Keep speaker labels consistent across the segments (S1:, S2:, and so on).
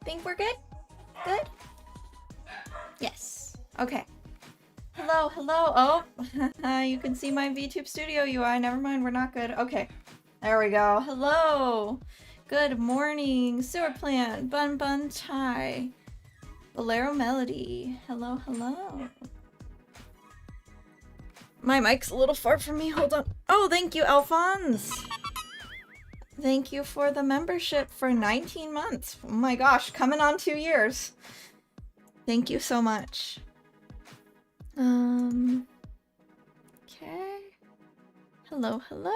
S1: Think we're good? Good? Yes. Okay. Hello, hello. Oh, you can see my VTube Studio UI. Never mind, we're not good. Okay. There we go. Hello. Good morning. Sewer Plant. Bun Bun Chai. Bolero Melody. Hello, hello. My mic's a little far from me. Hold on. Oh, thank you, Alphonse. Thank you for the membership for 19 months. Oh my gosh, coming on 2 years. Thank you so much. Okay. Hello, hello.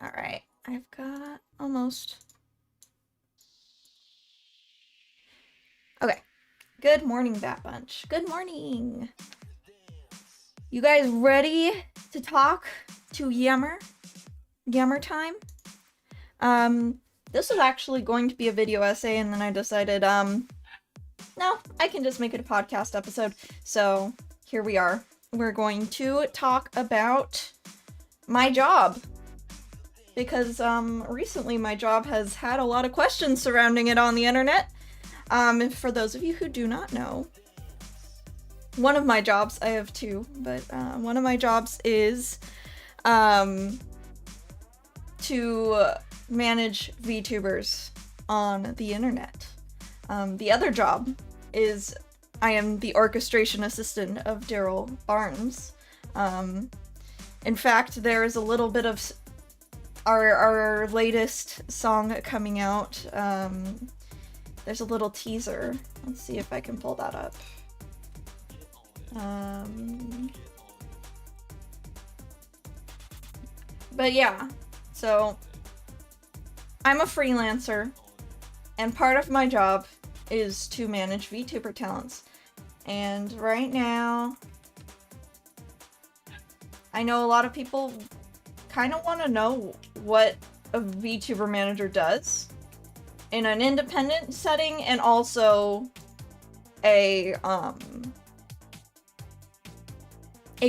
S1: Alright, I've got almost. Okay. Good morning, Bat Bunch. Good morning. You guys ready to talk to Yammer? Yammer time? This was actually going to be a video essay, and then I decided, no, I can just make it a podcast episode. So, here we are. We're going to talk about my job. Because, recently my job has had a lot of questions surrounding it on the internet. For those of you who do not know, one of my jobs, I have two, but, one of my jobs is, to manage VTubers on the internet. The other job is I am the orchestration assistant of Daryl Barnes. In fact, there is a little bit of our latest song coming out. There's a little teaser. Let's see if I can pull that up. But yeah, so I'm a freelancer, and part of my job is to manage VTuber talents. And right now, I know a lot of people kind of want to know what a VTuber manager does in an independent setting and also a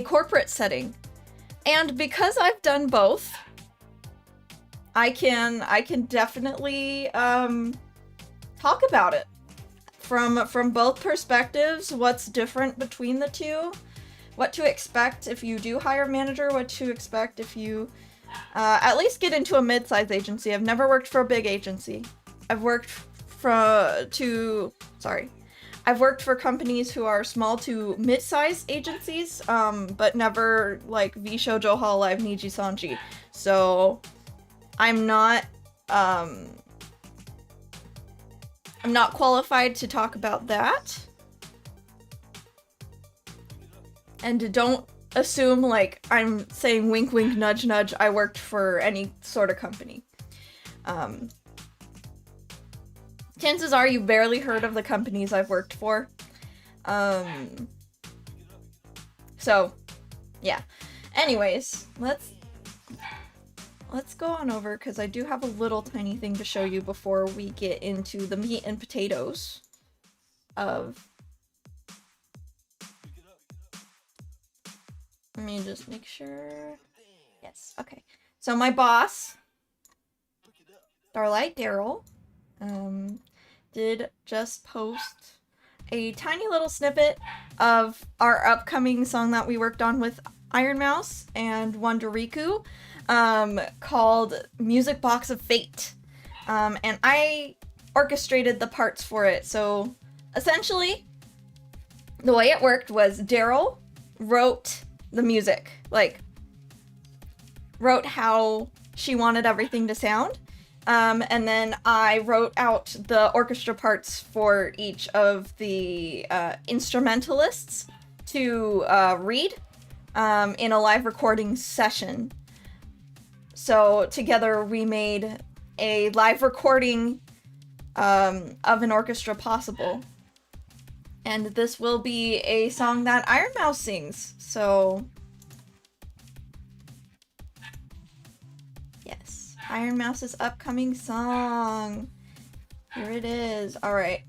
S1: corporate setting. And because I've done both, I can definitely talk about it from both perspectives. What's different between the two? What to expect if you do hire a manager? What to expect if you at least get into a mid-sized agency? I've never worked for a big agency. I've worked I've worked for companies who are small to mid-sized agencies, but never like V-Shoujo Hololive Niji Sanji. So I'm not qualified to talk about that. And don't assume like I'm saying wink wink nudge nudge I worked for any sort of company. Chances are you barely heard of the companies I've worked for. So yeah. Anyways, let's go on over, because I do have a little tiny thing to show you before we get into the meat and potatoes of... Let me just make sure... Yes, okay. So my boss, Starlight Daryl, did just post a tiny little snippet of our upcoming song that we worked on with Iron Mouse and Wonderiku, called Music Box of Fate. And I orchestrated the parts for it. So essentially, the way it worked was Daryl wrote the music, like wrote how she wanted everything to sound. And then I wrote out the orchestra parts for each of the instrumentalists to read in a live recording session. So together we made a live recording of an orchestra possible. And this will be a song that Iron Mouse sings, so... Yes, Iron Mouse's upcoming song. Here it is. Alright,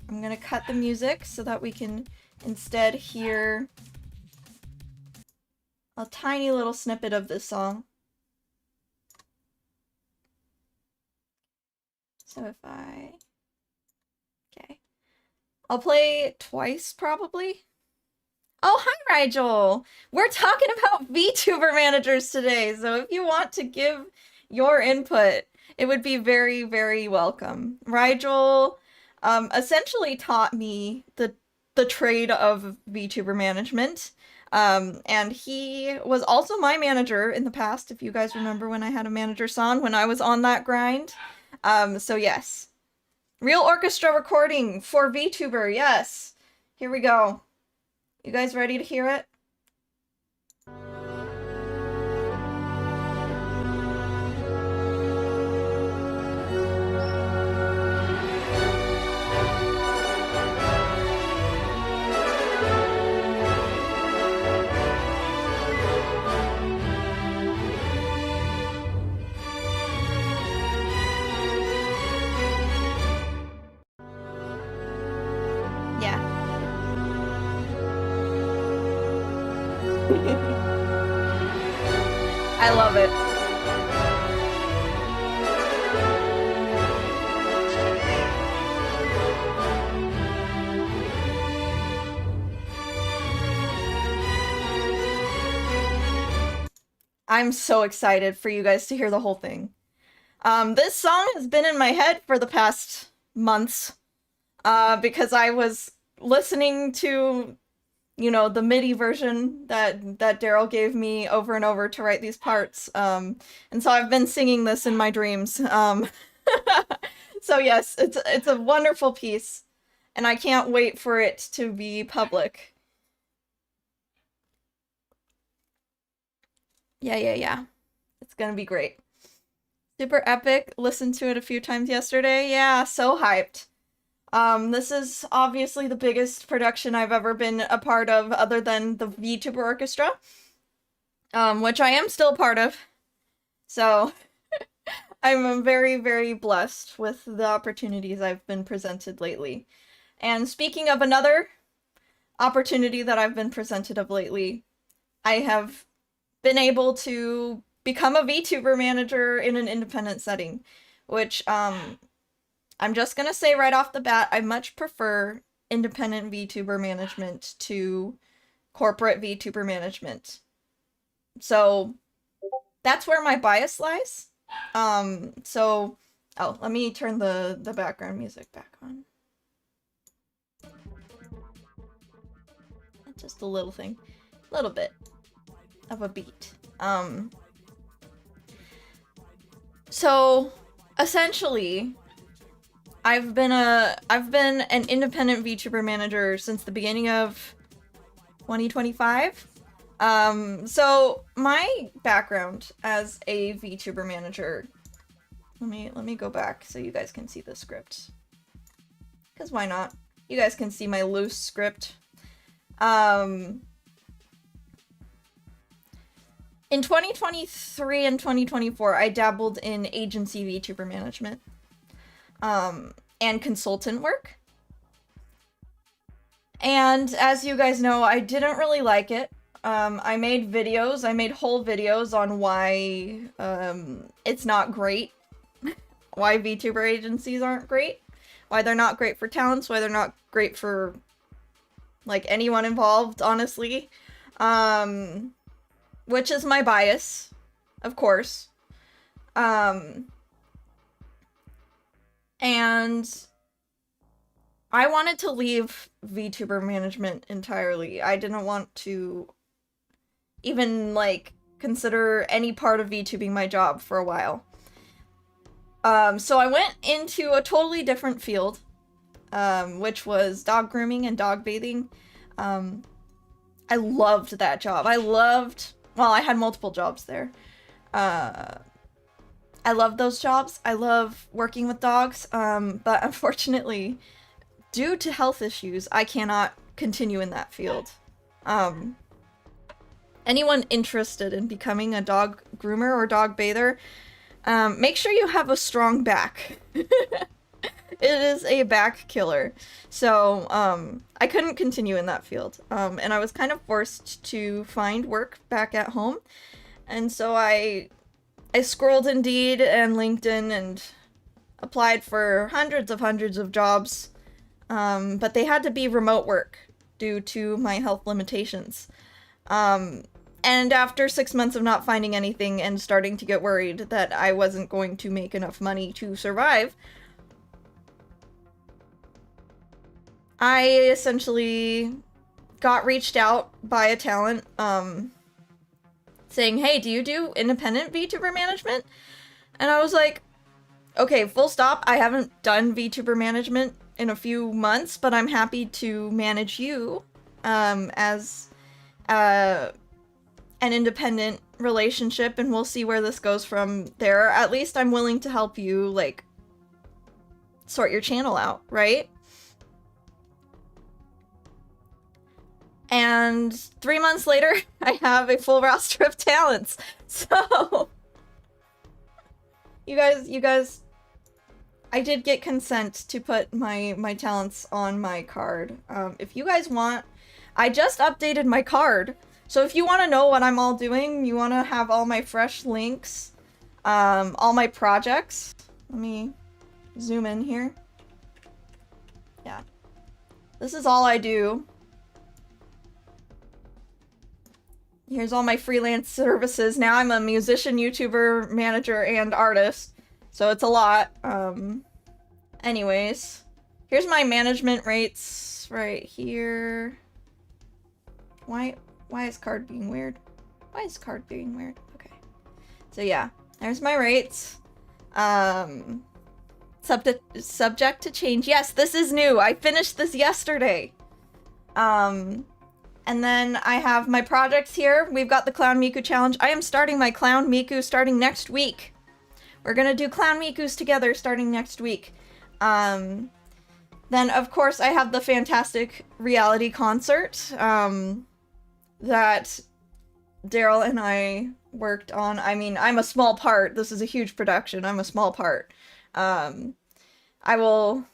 S1: I'm gonna cut the music so that we can instead hear a tiny little snippet of this song. So if I... Okay. I'll play twice, probably. Oh, hi, Rigel! We're talking about VTuber managers today, so if you want to give your input, it would be very, very welcome. Rigel essentially taught me the trade of VTuber management, and he was also my manager in the past, if you guys remember when I had a manager son when I was on that grind. So yes. Real orchestra recording for VTuber, yes! Here we go. You guys ready to hear it? Yeah. I love it. I'm so excited for you guys to hear the whole thing. This song has been in my head for the past months, because I was listening to, you know, the MIDI version that Daryl gave me over and over to write these parts, and so I've been singing this in my dreams. So yes, it's a wonderful piece, and I can't wait for it to be public. Yeah. It's gonna be great. Super epic. Listened to it a few times yesterday. Yeah, so hyped. This is obviously the biggest production I've ever been a part of other than the VTuber Orchestra, which I am still part of. So I'm very, very blessed with the opportunities I've been presented lately. And speaking of another opportunity that I've been presented of lately, I have been able to become a VTuber manager in an independent setting, which, I'm just gonna say right off the bat, I much prefer independent VTuber management to corporate VTuber management. So that's where my bias lies. So, oh, let me turn the background music back on. Just a little thing. A little bit of a beat. So essentially, I've been an independent VTuber manager since the beginning of 2025. So my background as a VTuber manager, let me go back so you guys can see the script. 'Cause why not? You guys can see my loose script. In 2023 and 2024, I dabbled in agency VTuber management, and consultant work. And as you guys know, I didn't really like it. I made whole videos on why, it's not great. Why VTuber agencies aren't great. Why they're not great for talents, why they're not great for, like, anyone involved, honestly. Which is my bias, of course. And I wanted to leave VTuber management entirely. I didn't want to even, like, consider any part of VTubing my job for a while. So I went into a totally different field, which was dog grooming and dog bathing. I loved that job. Well, I had multiple jobs there. I love those jobs. I love working with dogs, but unfortunately, due to health issues, I cannot continue in that field. Anyone interested in becoming a dog groomer or dog bather, make sure you have a strong back. It is a back killer. So, I couldn't continue in that field. And I was kind of forced to find work back at home. And so I scrolled Indeed and LinkedIn and applied for hundreds of jobs, but they had to be remote work due to my health limitations. And after 6 months of not finding anything and starting to get worried that I wasn't going to make enough money to survive, I essentially got reached out by a talent, saying, hey, do you do independent VTuber management? And I was like, okay, full stop. I haven't done VTuber management in a few months, but I'm happy to manage you, as, an independent relationship, and we'll see where this goes from there. At least I'm willing to help you, like, sort your channel out, right? And 3 months later, I have a full roster of talents. So, you guys, I did get consent to put my talents on my card. If you guys want, I just updated my card. So if you want to know what I'm all doing, you want to have all my fresh links, all my projects. Let me zoom in here. Yeah. This is all I do. Here's all my freelance services. Now I'm a musician, YouTuber, manager, and artist. So it's a lot. Anyways. Here's my management rates right here. Why is card being weird? Why is card being weird? Okay. So yeah, there's my rates. Subject to change. Yes, this is new. I finished this yesterday. And then I have my projects here. We've got the Clown Miku Challenge. I am starting my Clown Miku starting next week. We're gonna do Clown Mikus together starting next week. Then, of course, I have the fantastic reality concert, that Daryl and I worked on. I mean, I'm a small part. This is a huge production. I'm a small part. I will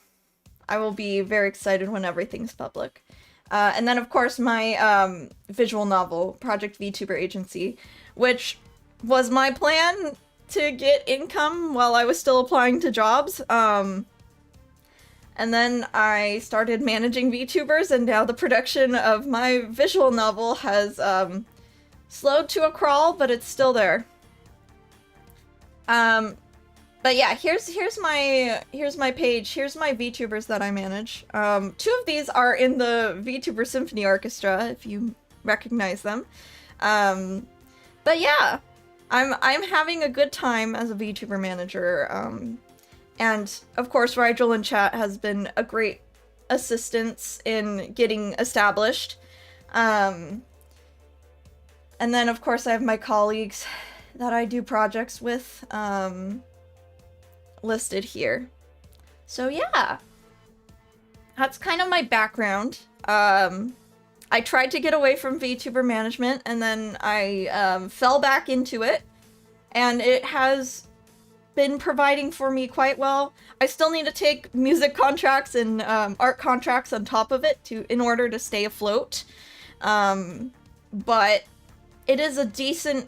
S1: be very excited when everything's public. And then, of course, my visual novel, Project VTuber Agency, which was my plan to get income while I was still applying to jobs. And then I started managing VTubers, and now the production of my visual novel has slowed to a crawl, but it's still there. But yeah, here's my page. Here's my VTubers that I manage. 2 of these are in the VTuber Symphony Orchestra, if you recognize them. But yeah, I'm having a good time as a VTuber manager. And of course, Rigel in chat has been a great assistance in getting established. And then, of course, I have my colleagues that I do projects with, listed here. So yeah, that's kind of my background. I tried to get away from VTuber management, and then I fell back into it, and it has been providing for me quite well. I still need to take music contracts and art contracts on top of it in order to stay afloat. But it is a decent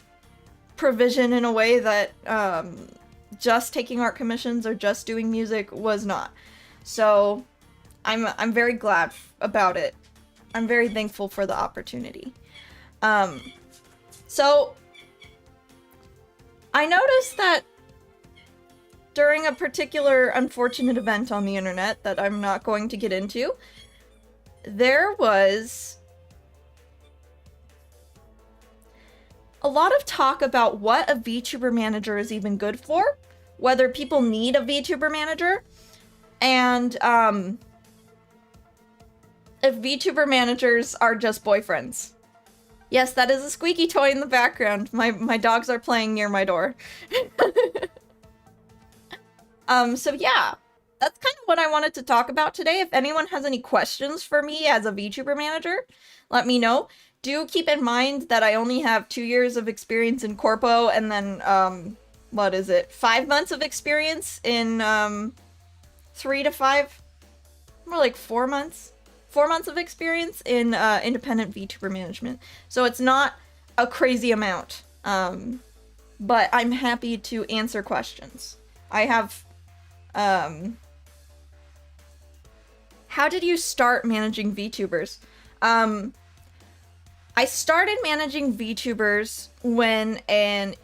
S1: provision in a way that just taking art commissions or just doing music was not. So I'm very glad about it. I'm very thankful for the opportunity. So I noticed that during a particular unfortunate event on the internet that I'm not going to get into, there was a lot of talk about what a VTuber manager is even good for, whether people need a VTuber manager, and if VTuber managers are just boyfriends. Yes, that is a squeaky toy in the background. My dogs are playing near my door. So yeah, that's kind of what I wanted to talk about today. If anyone has any questions for me as a VTuber manager, let me know. Do keep in mind that I only have 2 years of experience in Corpo, and then, 5 months of experience in, 3 to 5, more like 4 months. 4 months of experience in, independent VTuber management. So it's not a crazy amount, but I'm happy to answer questions. I have How did you start managing VTubers? I started managing VTubers when a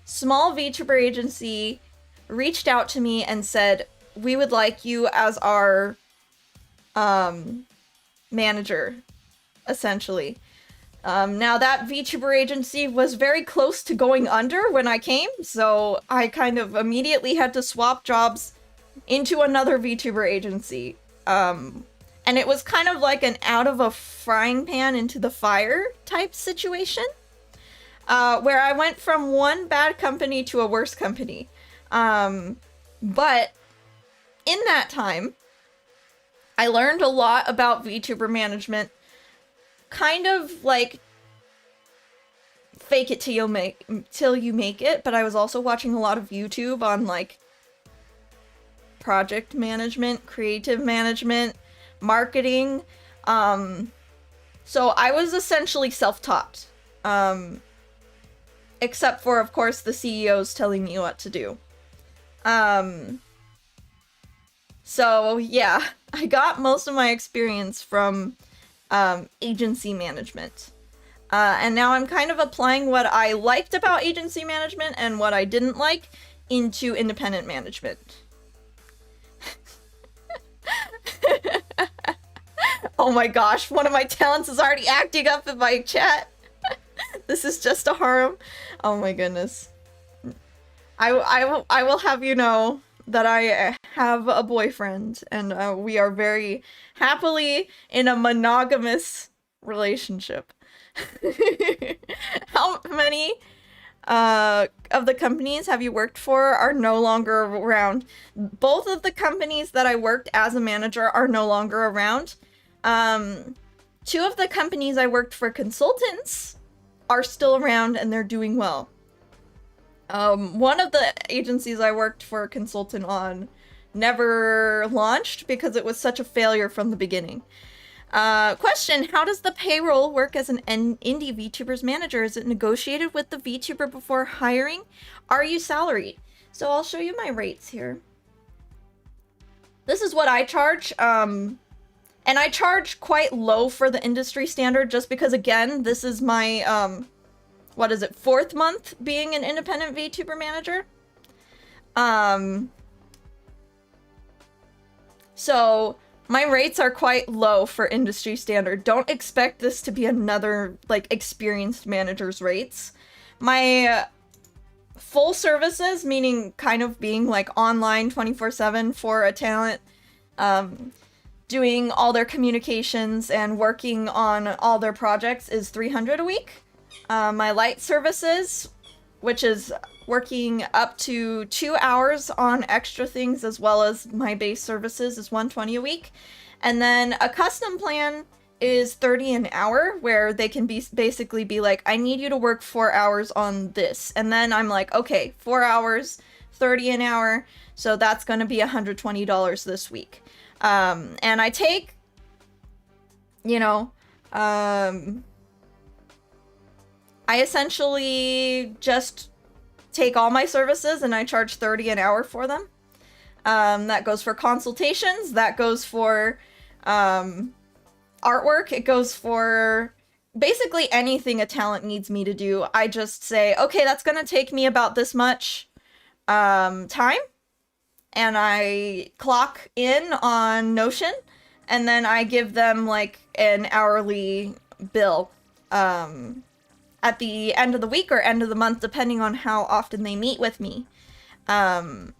S1: small VTuber agency reached out to me and said, "We would like you as our manager," essentially. Now that VTuber agency was very close to going under when I came, so I kind of immediately had to swap jobs into another VTuber agency. And it was kind of like an out of a frying pan into the fire type situation, where I went from one bad company to a worse company. But in that time, I learned a lot about VTuber management, kind of like fake it till you make it, but I was also watching a lot of YouTube on like project management, creative management, marketing. So I was essentially self-taught. Except for, of course, the CEOs telling me what to do. So yeah, I got most of my experience from agency management. And now I'm kind of applying what I liked about agency management and what I didn't like into independent management. Oh my gosh, one of my talents is already acting up in my chat. This is just a harem. Oh my goodness. I will have you know that I have a boyfriend, and we are very happily in a monogamous relationship. How many of the companies have you worked for are no longer around? Both of the companies that I worked as a manager are no longer around. Two of the companies I worked for consultants are still around and they're doing well. One of the agencies I worked for a consultant on never launched because it was such a failure from the beginning. Question, how does the payroll work as an indie VTuber's manager? Is it negotiated with the VTuber before hiring? Are you salaried? So I'll show you my rates here. This is what I charge. And I charge quite low for the industry standard just because, again, this is my, what is it, 4th month being an independent VTuber manager. So my rates are quite low for industry standard. Don't expect this to be another, like, experienced manager's rates. My full services, meaning kind of being, like, online 24/7 for a talent, doing all their communications and working on all their projects, is $300 a week. My light services, which is working up to 2 hours on extra things as well as my base services, is $120 a week. And then a custom plan is $30 an hour, where they can basically be like, I need you to work 4 hours on this. And then I'm like, okay, 4 hours, $30 an hour. So that's going to be $120 this week. And I take, you know, I essentially just take all my services and I charge $30 an hour for them. That goes for consultations, that goes for artwork, it goes for basically anything a talent needs me to do. I just say, okay, that's gonna take me about this much time, and I clock in on Notion, and then I give them like an hourly bill at the end of the week or end of the month, depending on how often they meet with me. Do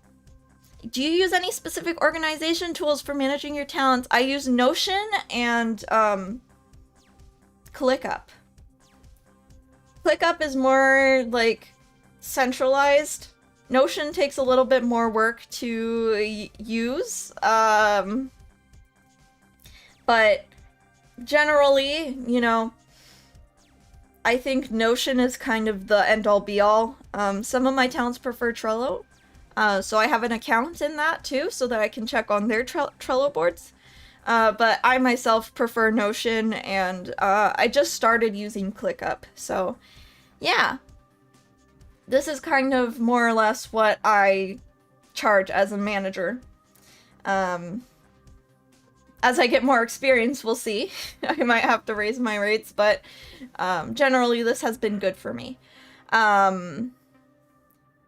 S1: you use any specific organization tools for managing your talents? I use Notion and ClickUp. ClickUp is more like centralized. Notion takes a little bit more work to use, but generally, you know, I think Notion is kind of the end-all be-all. Some of my talents prefer Trello, so I have an account in that too, so that I can check on their Trello boards. But I myself prefer Notion, and I just started using ClickUp, so yeah. this is kind of more or less what I charge as a manager. As I get more experience, we'll see. I might have to raise my rates, but generally this has been good for me.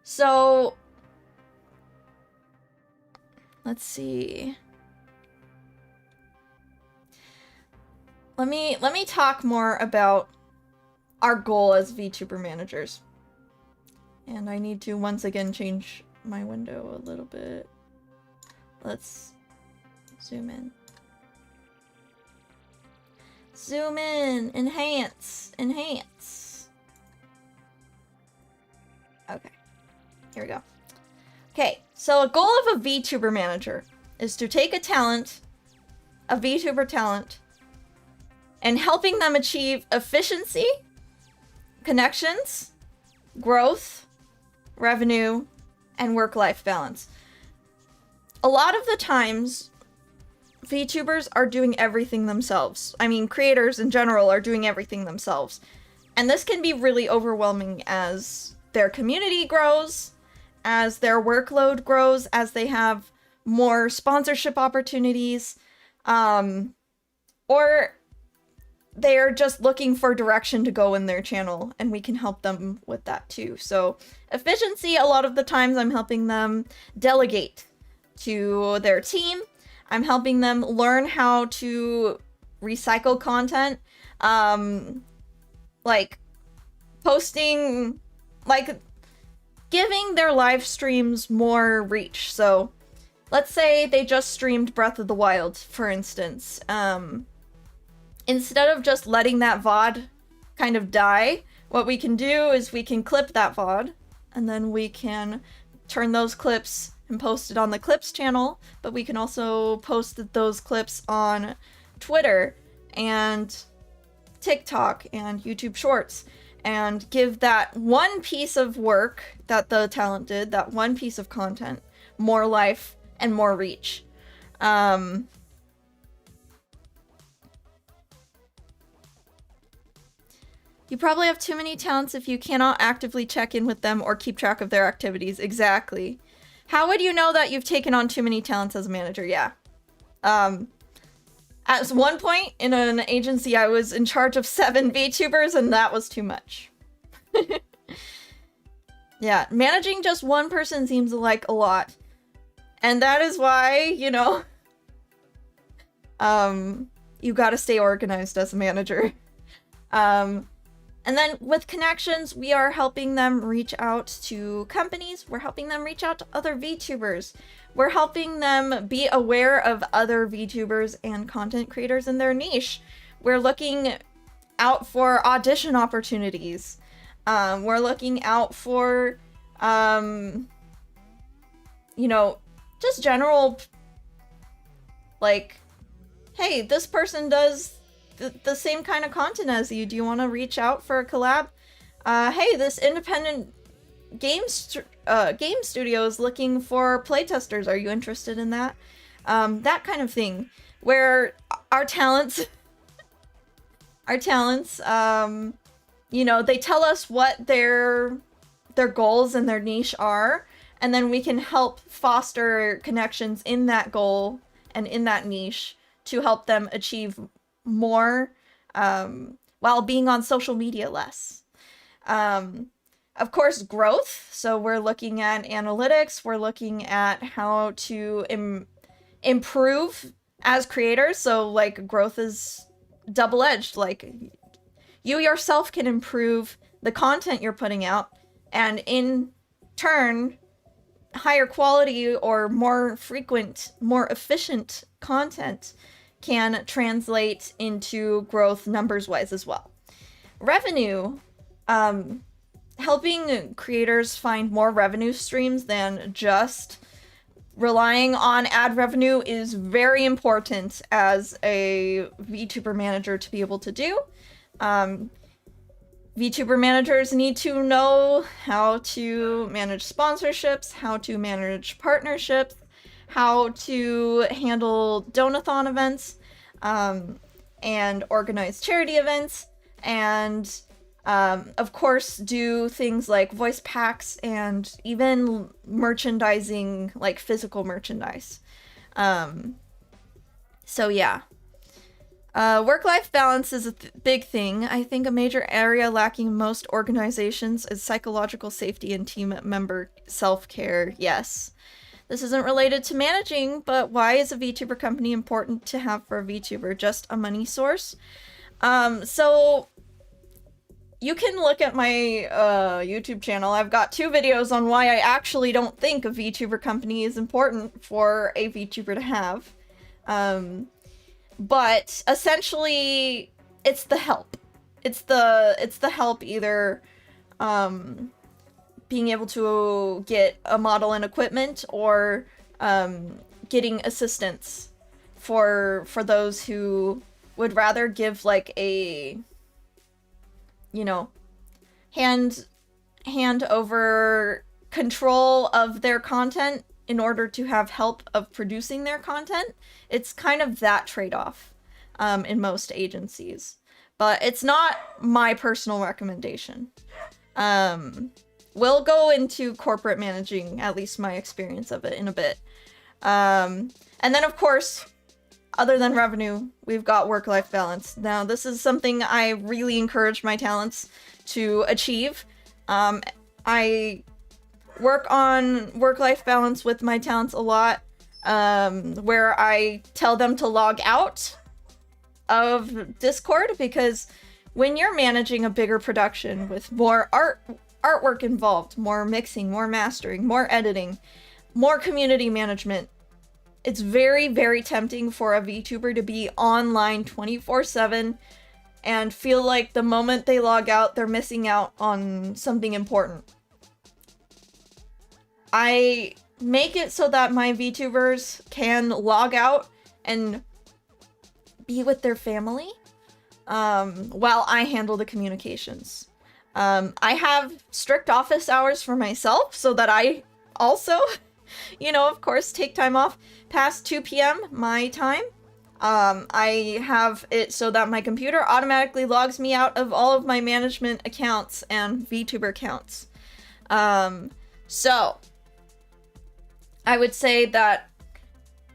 S1: So let's see. Let me talk more about our goal as VTuber managers. And I need to once again change my window a little bit. Let's zoom in. Zoom in, enhance, enhance. Okay, here we go. Okay, so a goal of a VTuber manager is to take a talent, a VTuber talent, and helping them achieve efficiency, connections, growth, revenue, and work-life balance. A lot of the times, VTubers are doing everything themselves. I mean, creators in general are doing everything themselves. And this can be really overwhelming as their community grows, as their workload grows, as they have more sponsorship opportunities, or they're just looking for direction to go in their channel, and we can help them with that too. So efficiency, a lot of the times I'm helping them delegate to their team. I'm helping them learn how to recycle content, like posting, like giving their live streams more reach. So let's say they just streamed Breath of the Wild, for instance. Instead of just letting that VOD kind of die, what we can do is we can clip that VOD, and then we can turn those clips and post it on the Clips channel, but we can also post those clips on Twitter and TikTok and YouTube Shorts, and give that one piece of work that the talent did, that one piece of content, more life and more reach. You probably have too many talents if you cannot actively check in with them or keep track of their activities. Exactly. How would you know that you've taken on too many talents as a manager? Yeah. At one point in an agency, I was in charge of 7 VTubers, and that was too much. Yeah, managing just one person seems like a lot. And that is why, you know, you gotta stay organized as a manager. And then with connections, we are helping them reach out to companies. We're helping them reach out to other VTubers. We're helping them be aware of other VTubers and content creators in their niche. We're looking out for audition opportunities. We're looking out for, you know, just general, like, hey, this person does the same kind of content as you. Do you want to reach out for a collab? Hey, this independent game studio is looking for playtesters. Are you interested in that? That kind of thing, where our talents, you know, they tell us what their goals and their niche are, and then we can help foster connections in that goal and in that niche to help them achieve more, while being on social media less. Of course, growth. So we're looking at analytics. We're looking at how to improve as creators. So like growth is double-edged. Like you yourself can improve the content you're putting out, and in turn, higher quality or more frequent, more efficient content can translate into growth numbers-wise as well. Revenue, helping creators find more revenue streams than just relying on ad revenue is very important as a VTuber manager to be able to do. VTuber managers need to know how to manage sponsorships, how to manage partnerships, how to handle donathon events, and organize charity events, and Of course, do things like voice packs and even merchandising, like physical merchandise. So yeah. Work-life balance is a big thing. I think a major area lacking in most organizations is psychological safety and team member self-care. Yes. This isn't related to managing, but why is a VTuber company important to have for a VTuber? Just a money source? So you can look at my YouTube channel. I've got 2 videos on why I actually don't think a VTuber company is important for a VTuber to have. But essentially, it's the help. It's the help either being able to get a model and equipment, or getting assistance for those who would rather give like a, you know, hand over control of their content in order to have help of producing their content. It's kind of that trade-off in most agencies. But it's not my personal recommendation. We'll go into corporate managing, at least my experience of it, in a bit. And then, of course, other than revenue, we've got work-life balance. Now, this is something I really encourage my talents to achieve. I work on work-life balance with my talents a lot, where I tell them to log out of Discord, because when you're managing a bigger production with more artwork involved, more mixing, more mastering, more editing, more community management, it's very, very tempting for a VTuber to be online 24/7 and feel like the moment they log out, they're missing out on something important. I make it so that my VTubers can log out and be with their family while I handle the communications. I have strict office hours for myself so that I also, you know, of course, take time off past 2 p.m. my time. I have it so that my computer automatically logs me out of all of my management accounts and VTuber accounts. So I would say that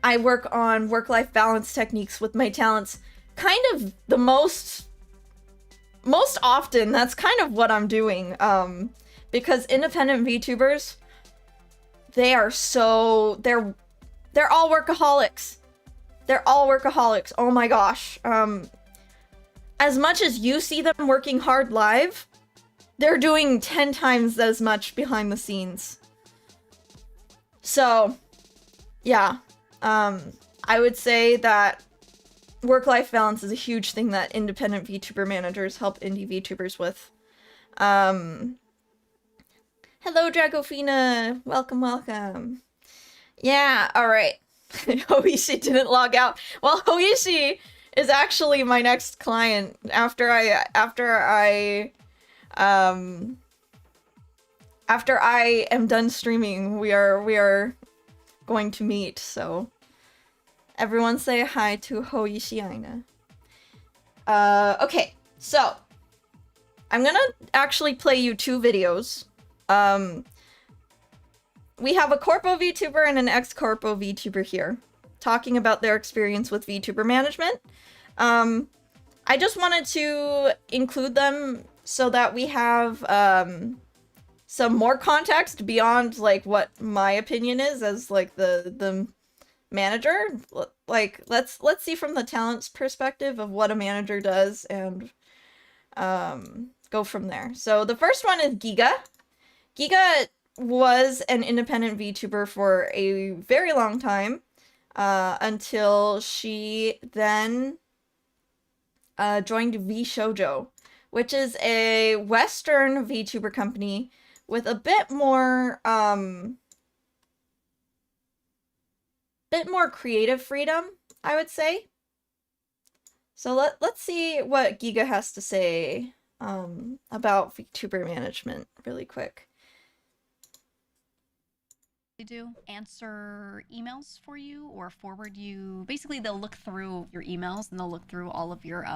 S1: I work on work-life balance techniques with my talents kind of the most often. That's kind of what I'm doing, because independent VTubers, they're all workaholics. They're all workaholics. Oh my gosh. As much as you see them working hard live, they're doing 10 times as much behind the scenes. So, yeah. I would say that work-life balance is a huge thing that independent VTuber managers help indie VTubers with. Hello, Dragofina! Welcome, welcome. Yeah, alright. Hoishi didn't log out. Well, Hoishi is actually my next client after I am done streaming. We are going to meet, so everyone say hi to Hoishi Aina. Okay, so I'm gonna actually play you 2 videos. We have a Corpo VTuber and an ex-Corpo VTuber here, talking about their experience with VTuber management. I just wanted to include them so that we have some more context beyond like what my opinion is as like the manager. Like let's see from the talent's perspective of what a manager does, and go from there. So the first one is Giga. Giga was an independent VTuber for a very long time, until she then joined VShoujo, which is a Western VTuber company with a bit more creative freedom, I would say. So let's see what Giga has to say about VTuber management really quick.
S2: they do answer emails for you or forward you. Basically, they'll look through your emails and they'll look through all of your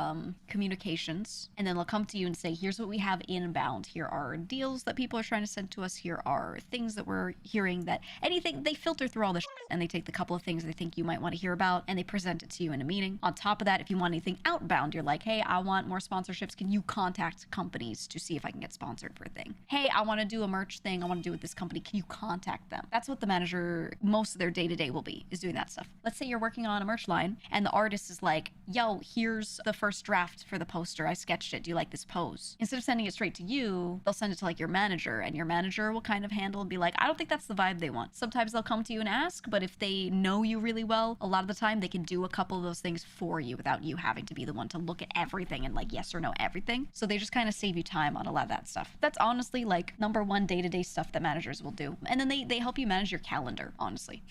S2: communications, and then they'll come to you and say, here's what we have inbound. Here are deals that people are trying to send to us. Here are things that we're hearing, that anything. They filter through all this and they take the couple of things they think you might want to hear about and they present it to you in a meeting. On top of that, if you want anything outbound, you're like, hey, I want more sponsorships. Can you contact companies to see if I can get sponsored for a thing? Hey, I want to do a merch thing. I want to do it with this company. Can you contact them? That's what the manager, most of their day-to-day will be, is doing that stuff. Let's say you're working on a merch line and the artist is like, yo, here's the first draft for the poster. I sketched it. Do you like this pose? Instead of sending it straight to you, they'll send it to like your manager, and your manager will kind of handle and be like, I don't think that's the vibe they want. Sometimes they'll come to you and ask, but if they know you really well, a lot of the time they can do a couple of those things for you without you having to be the one to look at everything and like yes or no everything. So they just kind of save you time on a lot of that stuff. That's honestly like number one day-to-day stuff that managers will do. And then they help you manage your calendar, honestly.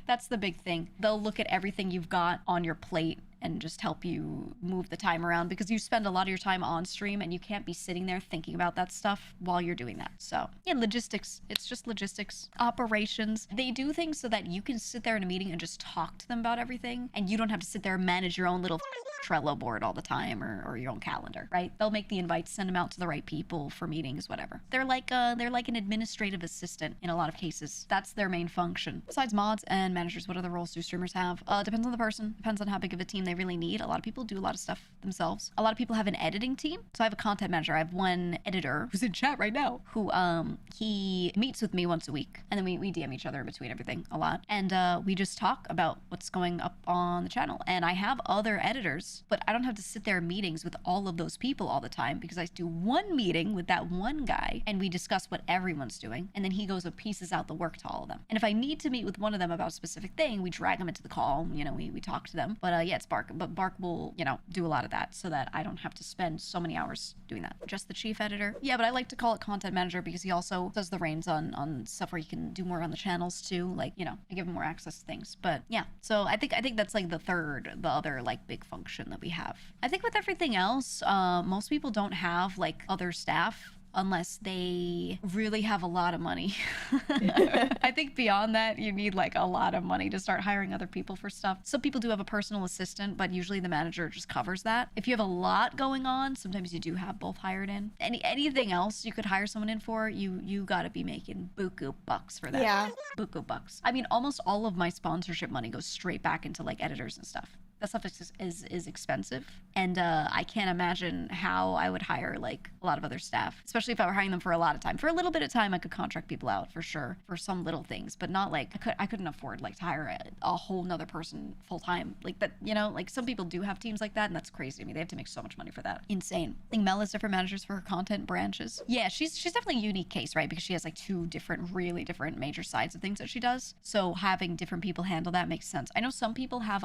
S2: That's the big thing. They'll look at everything you've got on your plate and just help you move the time around, because you spend a lot of your time on stream and you can't be sitting there thinking about that stuff while you're doing that. So yeah, logistics. It's just logistics. Operations. They do things so that you can sit there in a meeting and just talk to them about everything, and you don't have to sit there and manage your own little Trello board all the time, or your own calendar, right? They'll make the invites, send them out to the right people for meetings, whatever. They're like an administrative assistant in a lot of cases. That's their main function. Besides mods and managers, what other roles do streamers have? Depends on the person. Depends on how big of a team they really need. A lot of people do a lot of stuff themselves. A lot of people have an editing team. So I have a content manager. I have one editor who's in chat right now, who he meets with me once a week, and then we DM each other in between everything a lot, and we just talk about what's going up on the channel. And I have other editors, but I don't have to sit there in meetings with all of those people all the time, because I do one meeting with that one guy and we discuss what everyone's doing, and then he goes and pieces out the work to all of them. And if I need to meet with one of them about a specific thing, we drag them into the call, you know, we talk to them. But yeah, it's Bark. But Bark will, you know, do a lot of that so that I don't have to spend so many hours doing that. Just the chief editor. Yeah, but I like to call it content manager because he also does the reins on stuff where you can do more on the channels too. Like, you know, I give him more access to things. But yeah, so I think that's like the other like big function that we have. I think with everything else, most people don't have like other staff unless they really have a lot of money. I think beyond that, you need like a lot of money to start hiring other people for stuff. Some people do have a personal assistant, but usually the manager just covers that. If you have a lot going on, sometimes you do have both hired in. Anything else you could hire someone in for, you gotta be making buku bucks for that.
S1: Yeah.
S2: Buku bucks. I mean, almost all of my sponsorship money goes straight back into like editors and stuff. That stuff is expensive, and I can't imagine how I would hire like a lot of other staff, especially if I were hiring them for a lot of time. For a little bit of time, I could contract people out for sure for some little things, but not like I couldn't afford like to hire a whole nother person full time like that. You know, like some people do have teams like that, and that's crazy to me. They have to make so much money for that. Insane. I think Mel has different managers for her content branches. Yeah, she's definitely a unique case, right? Because she has like two really different major sides of things that she does. So having different people handle that makes sense. I know some people have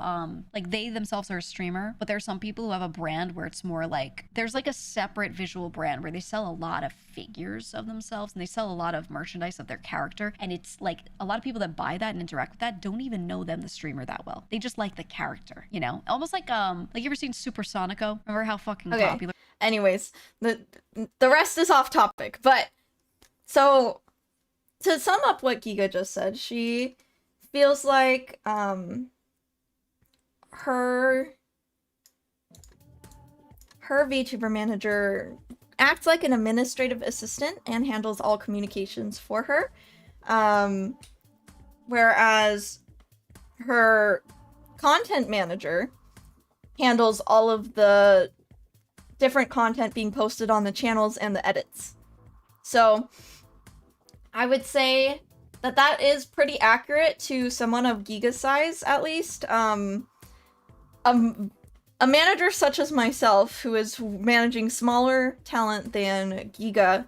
S2: like they themselves are a streamer, but there are some people who have a brand where it's more like there's like a separate visual brand where they sell a lot of figures of themselves and they sell a lot of merchandise of their character, and it's like a lot of people that buy that and interact with that don't even know them, the streamer, that well. They just like the character, you know, almost like you ever seen Supersonico? Remember how fucking popular?
S1: Anyways, the rest is off topic, but so to sum up what Giga just said, she feels like her VTuber manager acts like an administrative assistant and handles all communications for her, whereas her content manager handles all of the different content being posted on the channels and the edits. So I would say that is pretty accurate to someone of Giga's size, at least. A manager such as myself, who is managing smaller talent than Giga,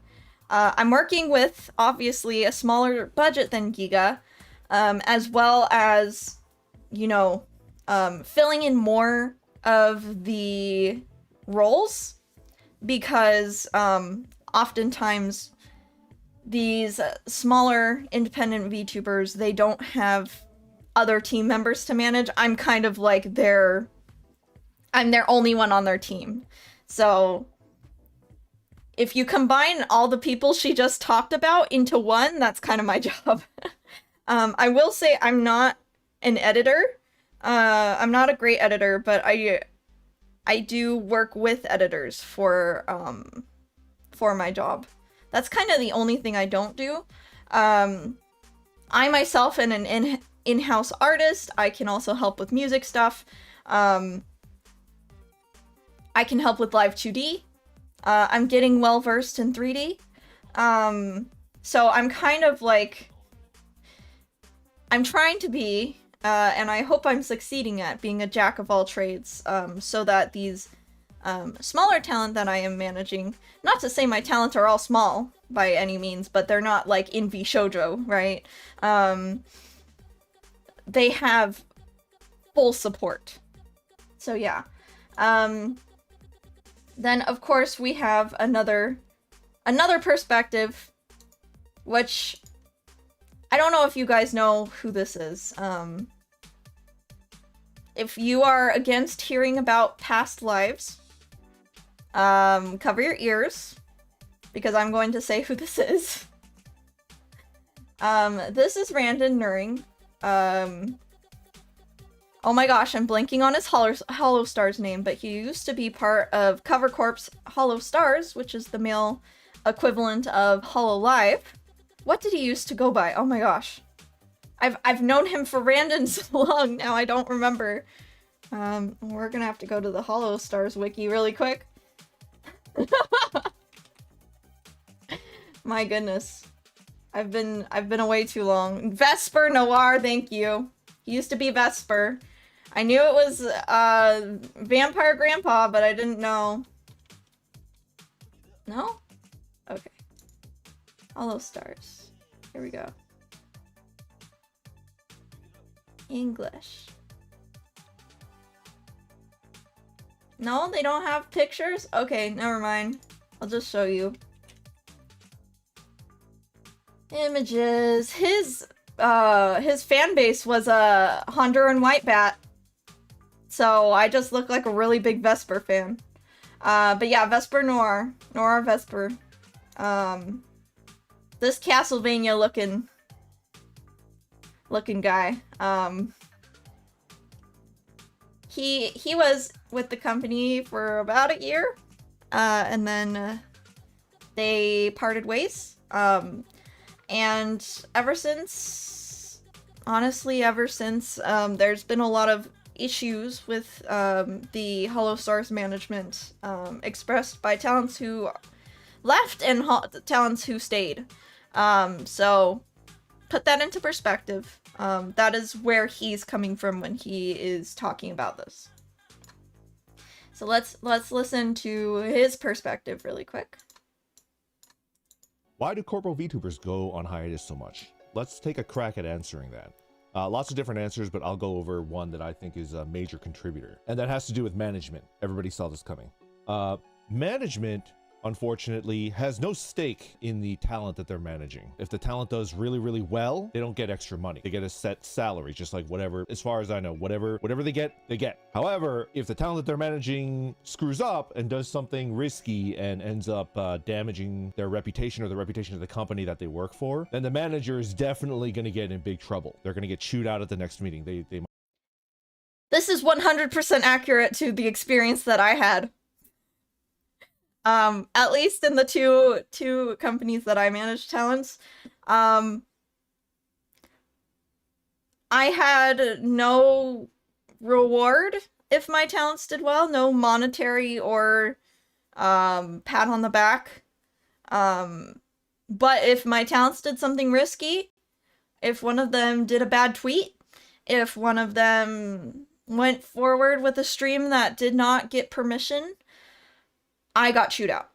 S1: I'm working with, obviously, a smaller budget than Giga, as well as, you know, filling in more of the roles, because oftentimes these smaller independent VTubers, they don't have other team members to manage. I'm kind of like I'm their only one on their team. So if you combine all the people she just talked about into one, that's kind of my job. I will say I'm not an editor. I'm not a great editor, but I do work with editors for my job. That's kind of the only thing I don't do. I myself am an in-house artist. I can also help with music stuff. I can help with live 2D. I'm getting well versed in 3D. So I'm kind of like, I'm trying to be, and I hope I'm succeeding at being a jack of all trades, so that these smaller talent that I am managing, not to say my talents are all small by any means, but they're not like in V Shoujo, right? They have full support. So yeah. Then of course we have another perspective, which I don't know if you guys know who this is. If you are against hearing about past lives, cover your ears, because I'm going to say who this is. This is Randon Nuring. Oh my gosh, I'm blanking on his Hollow Stars name, but he used to be part of Cover Corp's Hollow Stars, which is the male equivalent of Hollow Live. What did he used to go by? Oh my gosh. I've known him for Randon so long now, I don't remember. We're gonna have to go to the Hollow Stars wiki really quick. My goodness. I've been away too long. Vesper Noir, thank you. He used to be Vesper. I knew it was Vampire Grandpa, but I didn't know. No? Okay. Hollow Stars. Here we go. English. No, they don't have pictures? Okay, never mind. I'll just show you. Images. His fan base was a Honduran white bat. So I just look like a really big Vesper fan. But yeah, Vesper Noir. Noir Vesper. This Castlevania looking guy. He was with the company for about a year. And then they parted ways. And ever since, honestly, there's been a lot of issues with the Hollow Stars management expressed by talents who left and talents who stayed. So put that into perspective. That is where he's coming from when he is talking about this. So let's listen to his perspective really quick.
S3: Why do corporal VTubers go on hiatus so much? Let's take a crack at answering that. Lots of different answers, but I'll go over one that I think is a major contributor, and that has to do with management. Everybody saw this coming. Management, unfortunately, has no stake in the talent that they're managing. If the talent does really, really well, they don't get extra money. They get a set salary, just like whatever, as far as I know, whatever they get, they get. However, if the talent that they're managing screws up and does something risky and ends up damaging their reputation or the reputation of the company that they work for, then the manager is definitely going to get in big trouble. They're going to get chewed out at the next meeting.
S1: This is 100% accurate to the experience that I had. At least in the two companies that I managed talents. I had no reward if my talents did well, no monetary or pat on the back. But if my talents did something risky, if one of them did a bad tweet, if one of them went forward with a stream that did not get permission, I got chewed out.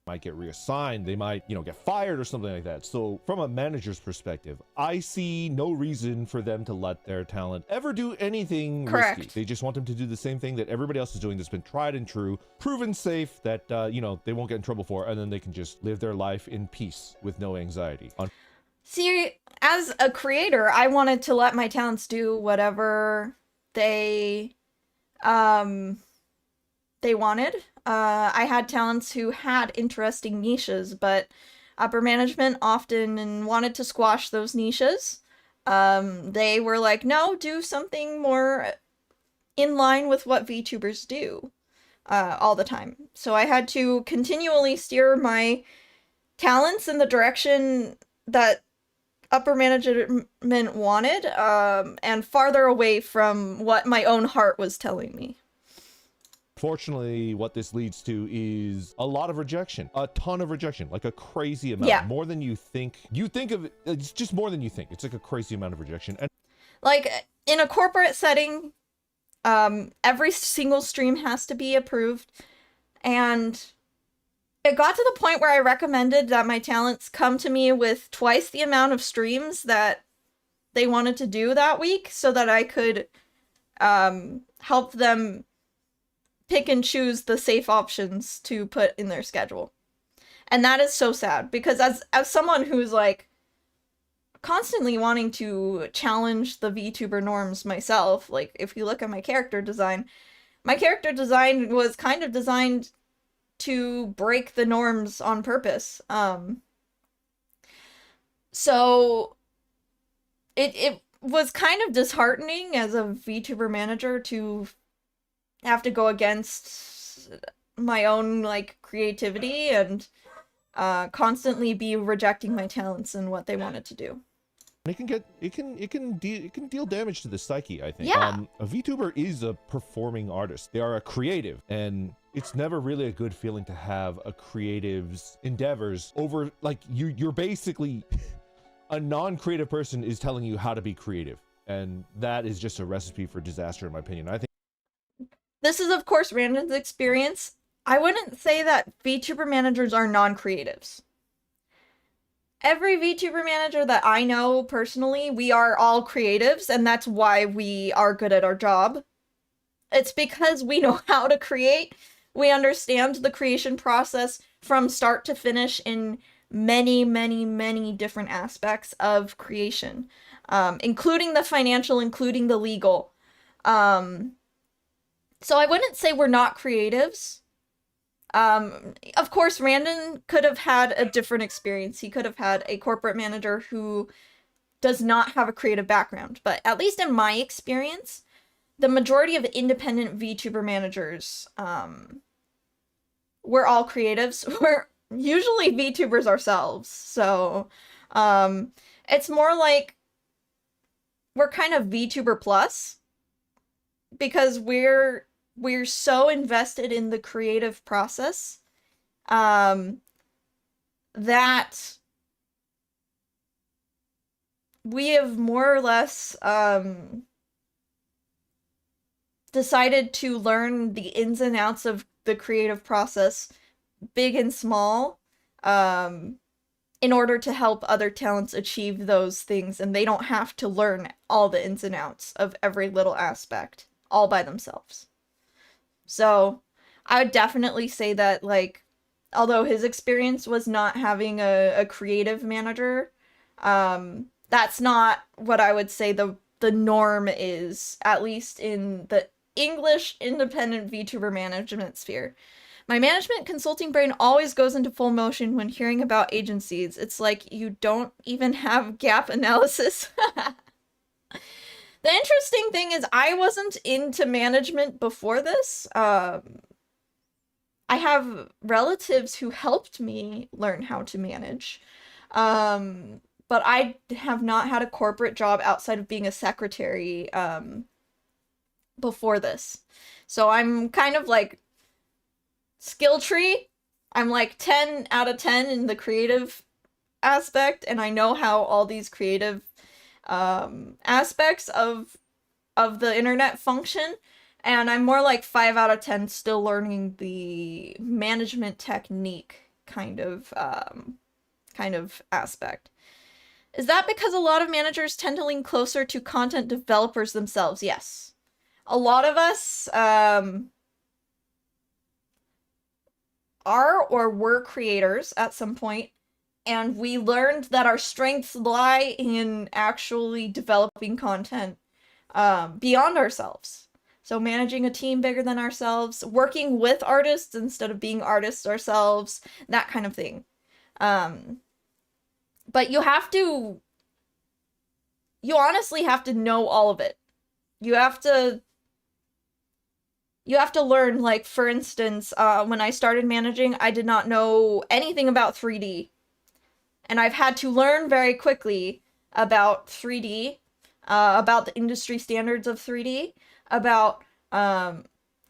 S3: Might get reassigned, they might, get fired or something like that. So from a manager's perspective, I see no reason for them to let their talent ever do anything risky. They just want them to do the same thing that everybody else is doing that's been tried and true, proven safe, that, they won't get in trouble for, and then they can just live their life in peace with no anxiety.
S1: See, as a creator, I wanted to let my talents do whatever they they wanted. I had talents who had interesting niches, but upper management often wanted to squash those niches. They were like, no, do something more in line with what VTubers do all the time. So I had to continually steer my talents in the direction that upper management wanted, and farther away from what my own heart was telling me.
S3: Fortunately, what this leads to is a lot of rejection, a ton of rejection, like a crazy amount,
S1: Yeah.
S3: more than you think. You think of it, it's just more than you think. It's like a crazy amount of rejection. And
S1: Like, in a corporate setting, every single stream has to be approved, and it got to the point where I recommended that my talents come to me with twice the amount of streams that they wanted to do that week, so that I could help them pick and choose the safe options to put in their schedule. And that is so sad, because as someone who's like constantly wanting to challenge the VTuber norms myself, like if you look at my character design was kind of designed to break the norms on purpose. So it was kind of disheartening as a VTuber manager to have to go against my own like creativity and constantly be rejecting my talents and what they wanted to do.
S3: it can deal damage to the psyche, I think.
S1: Yeah.
S3: A VTuber is a performing artist. They are a creative, and it's never really a good feeling to have a creative's endeavors over, like, you're basically a non-creative person is telling you how to be creative, and that is just a recipe for disaster, in my opinion. I think
S1: This is, of course, Randon's experience. I wouldn't say that VTuber managers are non-creatives. Every VTuber manager that I know personally, we are all creatives, and that's why we are good at our job. It's because we know how to create. We understand the creation process from start to finish in many, many, many different aspects of creation, including the financial, including the legal. So I wouldn't say we're not creatives. Of course, Randon could have had a different experience. He could have had a corporate manager who does not have a creative background. But at least in my experience, the majority of independent VTuber managers, we're all creatives. We're usually VTubers ourselves. So it's more like we're kind of VTuber plus, because we're so invested in the creative process that we have more or less decided to learn the ins and outs of the creative process, big and small, in order to help other talents achieve those things, and they don't have to learn all the ins and outs of every little aspect all by themselves. So I would definitely say that, like, although his experience was not having a creative manager, that's not what I would say the norm is, at least in the English independent VTuber management sphere. My management consulting brain always goes into full motion when hearing about agencies. It's like you don't even have gap analysis. The interesting thing is I wasn't into management before this. I have relatives who helped me learn how to manage. But I have not had a corporate job outside of being a secretary before this. So I'm kind of like skill tree. I'm like 10 out of 10 in the creative aspect, and I know how all these creative aspects of the internet function, and I'm more like 5 out of 10 still learning the management technique kind of aspect. Is that because a lot of managers tend to lean closer to content developers themselves? Yes. A lot of us are or were creators at some point, and we learned that our strengths lie in actually developing content beyond ourselves. So managing a team bigger than ourselves, working with artists instead of being artists ourselves, that kind of thing. But you honestly have to know all of it. You have to learn, like, for instance, when I started managing, I did not know anything about 3D. And I've had to learn very quickly about 3D, about the industry standards of 3D, about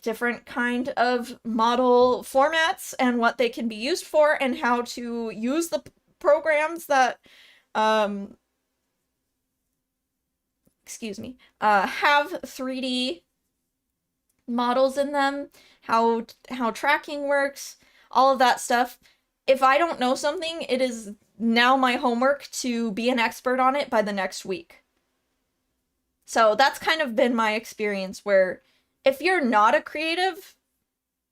S1: different kind of model formats and what they can be used for, and how to use the programs that have 3D models in them, how tracking works, all of that stuff. If I don't know something, it is now my homework to be an expert on it by the next week. So that's kind of been my experience, where if you're not a creative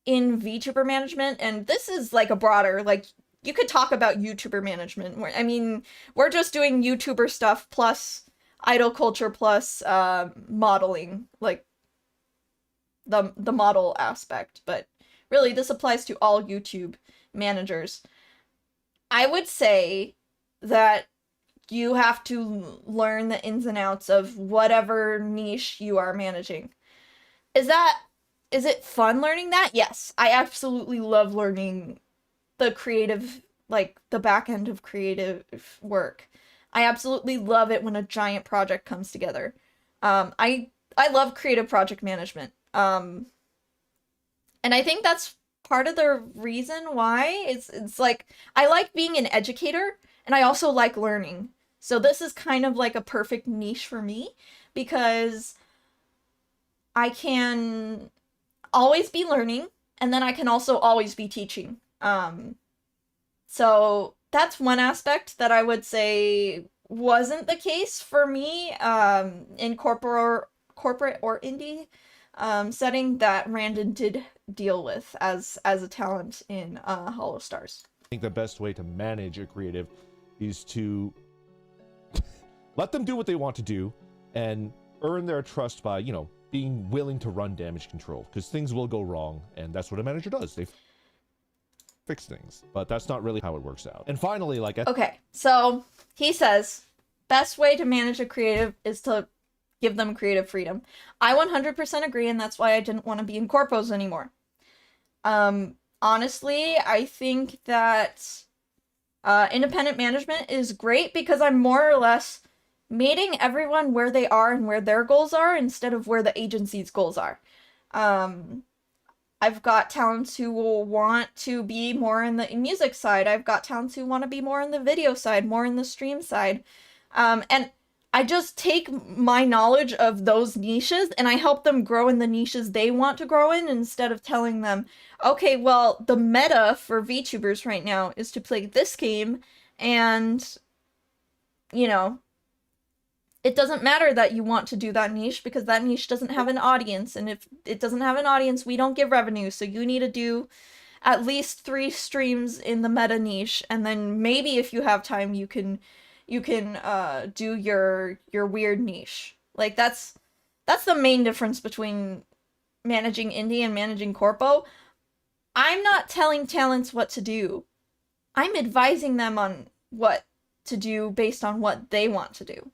S1: in VTuber management, and this is like a broader, like, you could talk about YouTuber management. I mean, we're just doing YouTuber stuff plus idol culture plus modeling, like the model aspect, but really this applies to all YouTube managers. I would say that you have to learn the ins and outs of whatever niche you are managing. Is it fun learning that? Yes, I absolutely love learning the creative, like the back end of creative work. I absolutely love it when a giant project comes together. I love creative project management. And I think that's part of the reason why it's like, I like being an educator, and I also like learning. So this is kind of like a perfect niche for me, because I can always be learning, and then I can also always be teaching. So that's one aspect that I would say wasn't the case for me in corporate or indie setting that Randon did deal with as a talent in Hollow Stars.
S3: I think the best way to manage a creative is to let them do what they want to do and earn their trust by, you know, being willing to run damage control, because things will go wrong, and that's what a manager does. They fix things, but that's not really how it works out. And finally, like,
S1: okay, so he says best way to manage a creative is to give them creative freedom. I 100% agree, and that's why I didn't want to be in corpos anymore. Honestly, I think that independent management is great, because I'm more or less meeting everyone where they are and where their goals are, instead of where the agency's goals are. I've got talents who will want to be more in the music side. I've got talents who want to be more in the video side, more in the stream side. And I just take my knowledge of those niches and I help them grow in the niches they want to grow in, instead of telling them, okay, well, the meta for VTubers right now is to play this game, and, you know, it doesn't matter that you want to do that niche, because that niche doesn't have an audience, and if it doesn't have an audience, we don't give revenue, so you need to do at least 3 streams in the meta niche, and then maybe if you have time, you can do your weird niche. Like, that's the main difference between managing indie and managing corpo. I'm not telling talents what to do. I'm advising them on what to do based on what they want to do.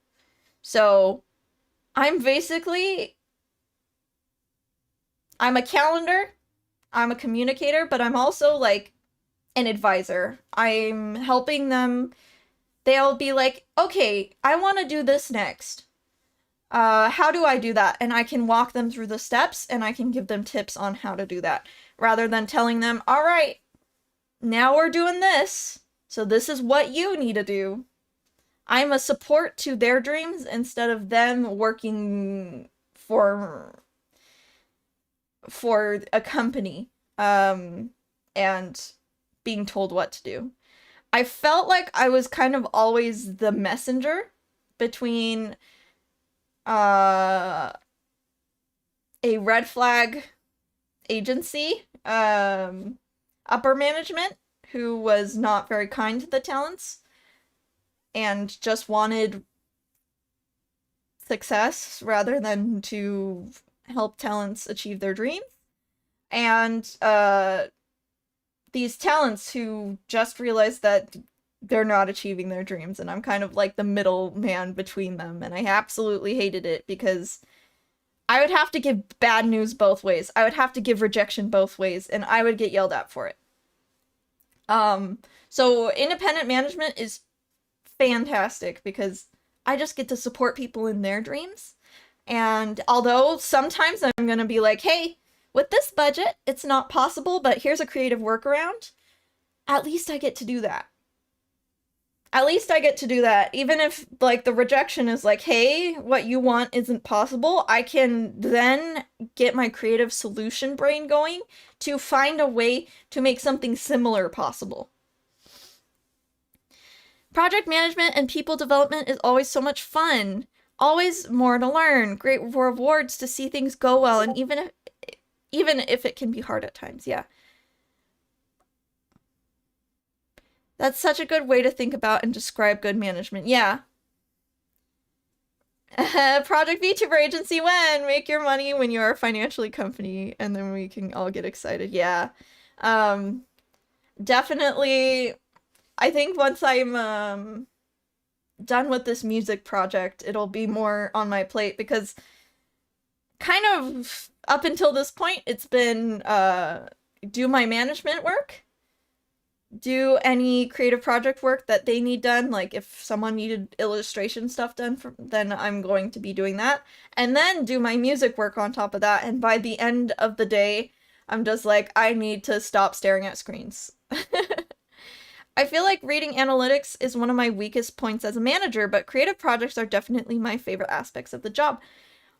S1: So, I'm a calendar, I'm a communicator, but I'm also, like, an advisor. I'm helping them. They'll be like, okay, I want to do this next. How do I do that? And I can walk them through the steps, and I can give them tips on how to do that, rather than telling them, all right, now we're doing this, so this is what you need to do. I'm a support to their dreams instead of them working for a company and being told what to do. I felt like I was kind of always the messenger between a red flag agency, upper management, who was not very kind to the talents and just wanted success rather than to help talents achieve their dreams. And these talents who just realized that they're not achieving their dreams, and I'm kind of like the middle man between them, and I absolutely hated it because I would have to give bad news both ways. I would have to give rejection both ways, and I would get yelled at for it. So independent management is fantastic because I just get to support people in their dreams. And although sometimes I'm going to be like, hey, with this budget, it's not possible, but here's a creative workaround, at least I get to do that. At least I get to do that. Even if, like, the rejection is like, hey, what you want isn't possible, I can then get my creative solution brain going to find a way to make something similar possible. Project management and people development is always so much fun. Always more to learn. Great rewards to see things go well, and even if it can be hard at times, yeah. That's such a good way to think about and describe good management. Yeah. Project VTuber agency when? Make your money when you are a financially company, and then we can all get excited. Yeah. Definitely, I think once I'm done with this music project, it'll be more on my plate because kind of up until this point, it's been do my management work, do any creative project work that they need done. Like if someone needed illustration stuff done, then I'm going to be doing that, and then do my music work on top of that. And by the end of the day, I'm just like, I need to stop staring at screens. I feel like reading analytics is one of my weakest points as a manager, but creative projects are definitely my favorite aspects of the job.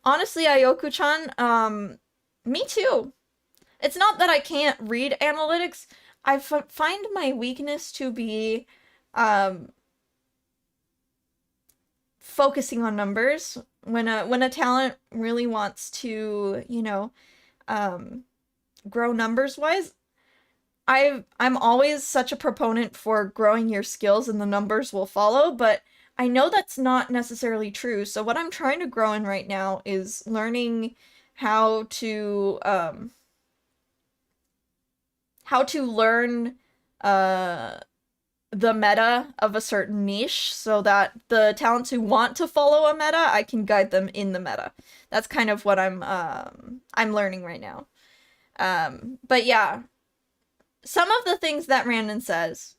S1: Honestly, Ayoku-chan, me too. It's not that I can't read analytics. I find my weakness to be focusing on numbers. When a talent really wants to, you know, grow numbers-wise, I'm always such a proponent for growing your skills and the numbers will follow, but I know that's not necessarily true. So what I'm trying to grow in right now is learning how to learn the meta of a certain niche so that the talents who want to follow a meta, I can guide them in the meta. That's kind of what I'm learning right now. But yeah, some of the things that Randon says,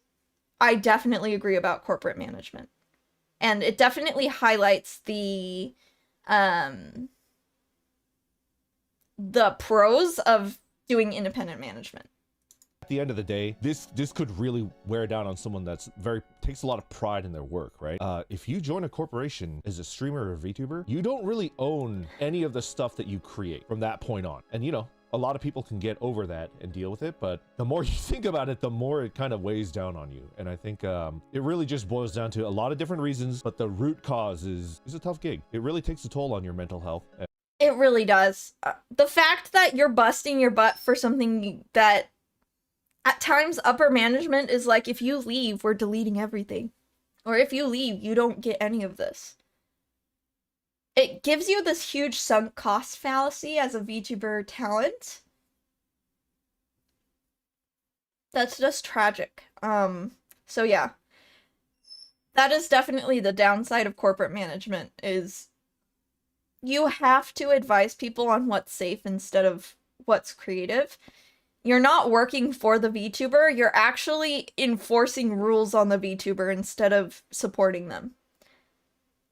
S1: I definitely agree about corporate management. And it definitely highlights the pros of doing independent management.
S3: At the end of the day, this could really wear down on someone that's takes a lot of pride in their work, right? If you join a corporation as a streamer or a VTuber, you don't really own any of the stuff that you create from that point on. And you know, a lot of people can get over that and deal with it, but the more you think about it, the more it kind of weighs down on you. And I think it really just boils down to a lot of different reasons, but the root cause is a tough gig. It really takes a toll on your mental health.
S1: It really does. The fact that you're busting your butt for something that at times upper management is like, if you leave, we're deleting everything. Or if you leave, you don't get any of this. It gives you this huge sunk cost fallacy as a VTuber talent. That's just tragic. So yeah. That is definitely the downside of corporate management, is you have to advise people on what's safe instead of what's creative. You're not working for the VTuber, you're actually enforcing rules on the VTuber instead of supporting them.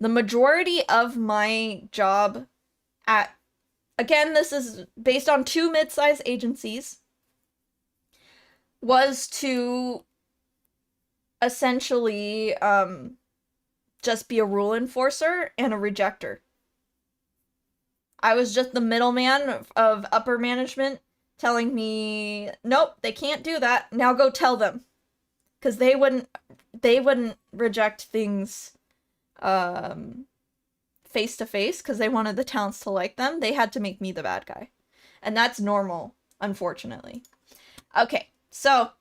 S1: The majority of my job again, this is based on 2 mid-sized agencies, was to essentially just be a rule enforcer and a rejecter. I was just the middleman of upper management telling me, nope, they can't do that. Now go tell them. Because they wouldn't reject things face to face because they wanted the talents to like them. They had to make me the bad guy. And that's normal, unfortunately. Okay, so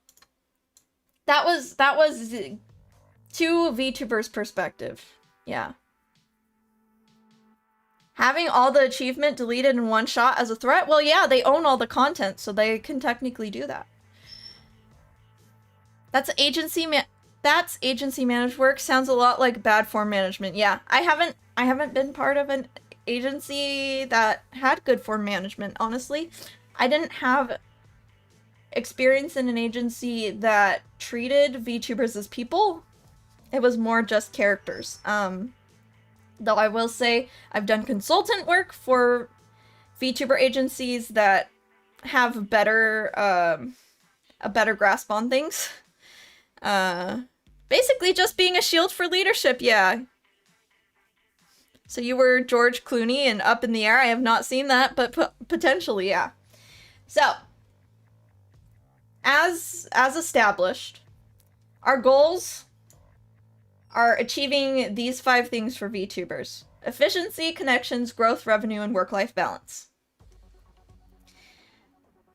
S1: that was 2 VTubers' perspective. Yeah. Having all the achievement deleted in one shot as a threat? Well, yeah, they own all the content, so they can technically do that. That's agency managed work. Sounds a lot like bad form management. Yeah, I haven't been part of an agency that had good form management, honestly. I didn't have experience in an agency that treated VTubers as people. It was more just characters. Though I will say I've done consultant work for VTuber agencies that have a better grasp on things. Basically just being a shield for leadership, yeah. So you were George Clooney and Up in the Air. I have not seen that, but potentially, yeah. So, as established, our goals are achieving these 5 things for VTubers: efficiency, connections, growth, revenue, and work-life balance.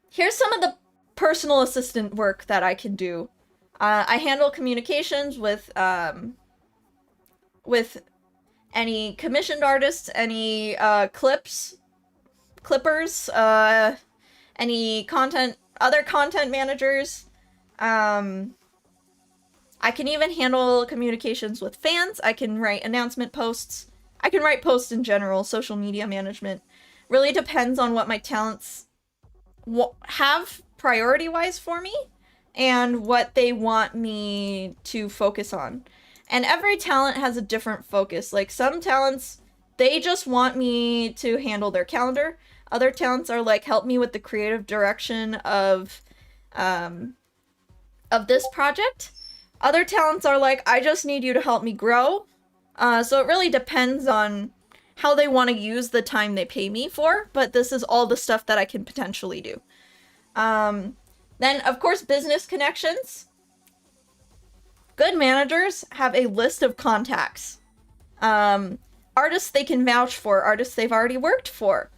S1: Here's some of the personal assistant work that I can do. I handle communications with any commissioned artists, any clippers, any other content managers. I can even handle communications with fans. I can write announcement posts. I can write posts in general, social media management. Really depends on what my talents have priority-wise for me and what they want me to focus on. And every talent has a different focus. Like, some talents, they just want me to handle their calendar. Other talents are like, help me with the creative direction of this project. Other talents are like, I just need you to help me grow. So it really depends on how they want to use the time they pay me for, but this is all the stuff that I can potentially do. Then, of course, business connections. Good managers have a list of contacts. Artists they can vouch for, artists they've already worked for.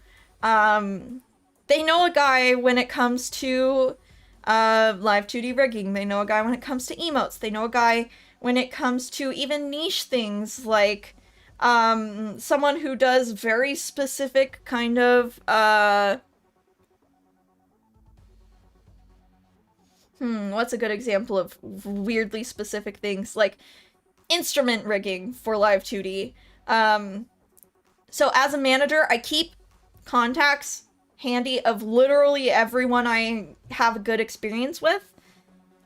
S1: They know a guy when it comes to live 2D rigging. They know a guy when it comes to emotes. They know a guy when it comes to even niche things like someone who does very specific kind of what's a good example of weirdly specific things? Like instrument rigging for live 2D. So as a manager, I keep contacts handy of literally everyone I have a good experience with.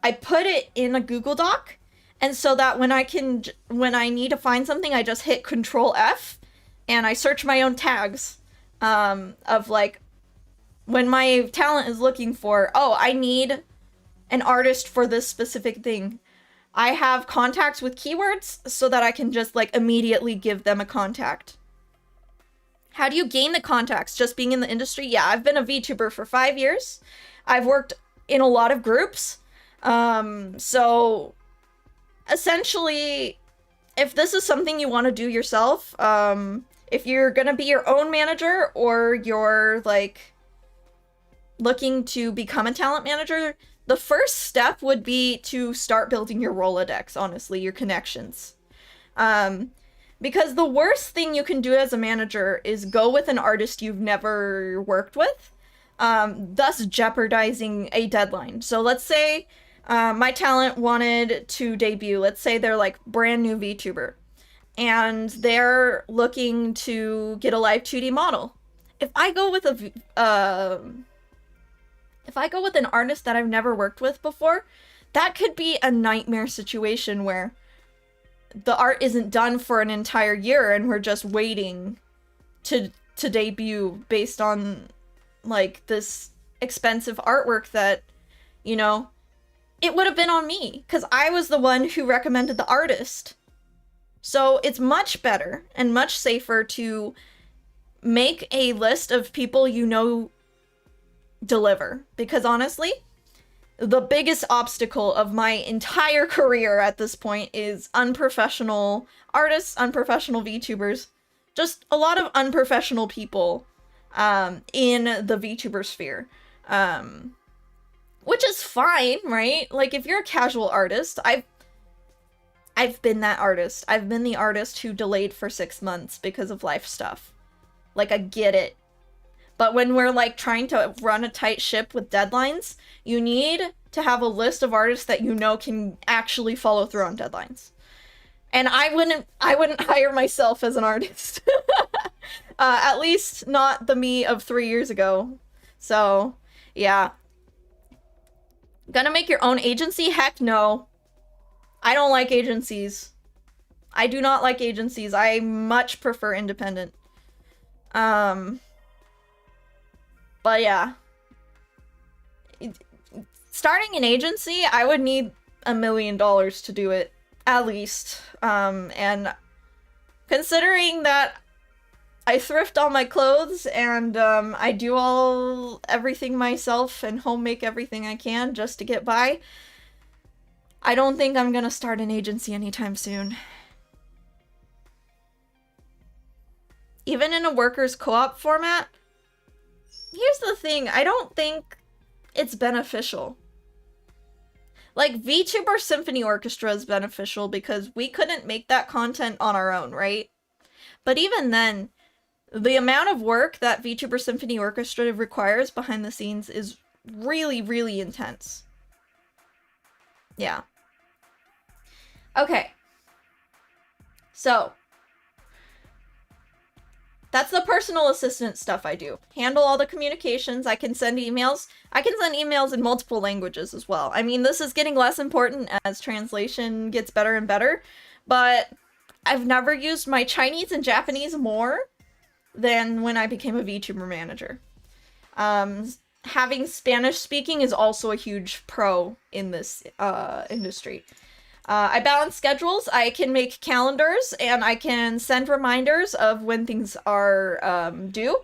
S1: I put it in a Google Doc, and so that when I need to find something, I just hit Control F, and I search my own tags, of like, when my talent is looking for, oh, I need an artist for this specific thing. I have contacts with keywords so that I can just like immediately give them a contact. How do you gain the contacts? Just being in the industry? Yeah, I've been a VTuber for 5 years. I've worked in a lot of groups. So essentially, if this is something you want to do yourself, if you're gonna be your own manager or you're like looking to become a talent manager, the first step would be to start building your Rolodex, honestly, your connections. Because the worst thing you can do as a manager is go with an artist you've never worked with, thus jeopardizing a deadline. So let's say my talent wanted to debut. Let's say they're like brand new VTuber, and they're looking to get a live 2D model. If I go with an artist that I've never worked with before, that could be a nightmare situation where the art isn't done for an entire year and we're just waiting to debut based on like this expensive artwork that, you know, it would have been on me because I was the one who recommended the artist. So it's much better and much safer to make a list of people you know deliver, because honestly, the biggest obstacle of my entire career at this point is unprofessional artists, unprofessional VTubers, just a lot of unprofessional people in the VTuber sphere. Which is fine, right? Like, if you're a casual artist, I've been that artist. I've been the artist who delayed for 6 months because of life stuff. Like, I get it. But when we're like trying to run a tight ship with deadlines, you need to have a list of artists that you know can actually follow through on deadlines. And I wouldn't hire myself as an artist. At least not the me of 3 years ago. So, yeah. Gonna make your own agency? Heck no. I don't like agencies. I do not like agencies. I much prefer independent. But yeah. Starting an agency, I would need $1 million to do it. At least. And considering that I thrift all my clothes and I do everything myself and home make everything I can just to get by, I don't think I'm gonna start an agency anytime soon. Even in a workers' co-op format, here's the thing, I don't think it's beneficial. Like, VTuber Symphony Orchestra is beneficial because we couldn't make that content on our own, right? But even then, the amount of work that VTuber Symphony Orchestra requires behind the scenes is really, really intense. Yeah. Okay. So, that's the personal assistant stuff I do. Handle all the communications. I can send emails. I can send emails in multiple languages as well. I mean, this is getting less important as translation gets better and better, but I've never used my Chinese and Japanese more than when I became a VTuber manager. Having Spanish speaking is also a huge pro in this industry. I balance schedules. I can make calendars and I can send reminders of when things are due.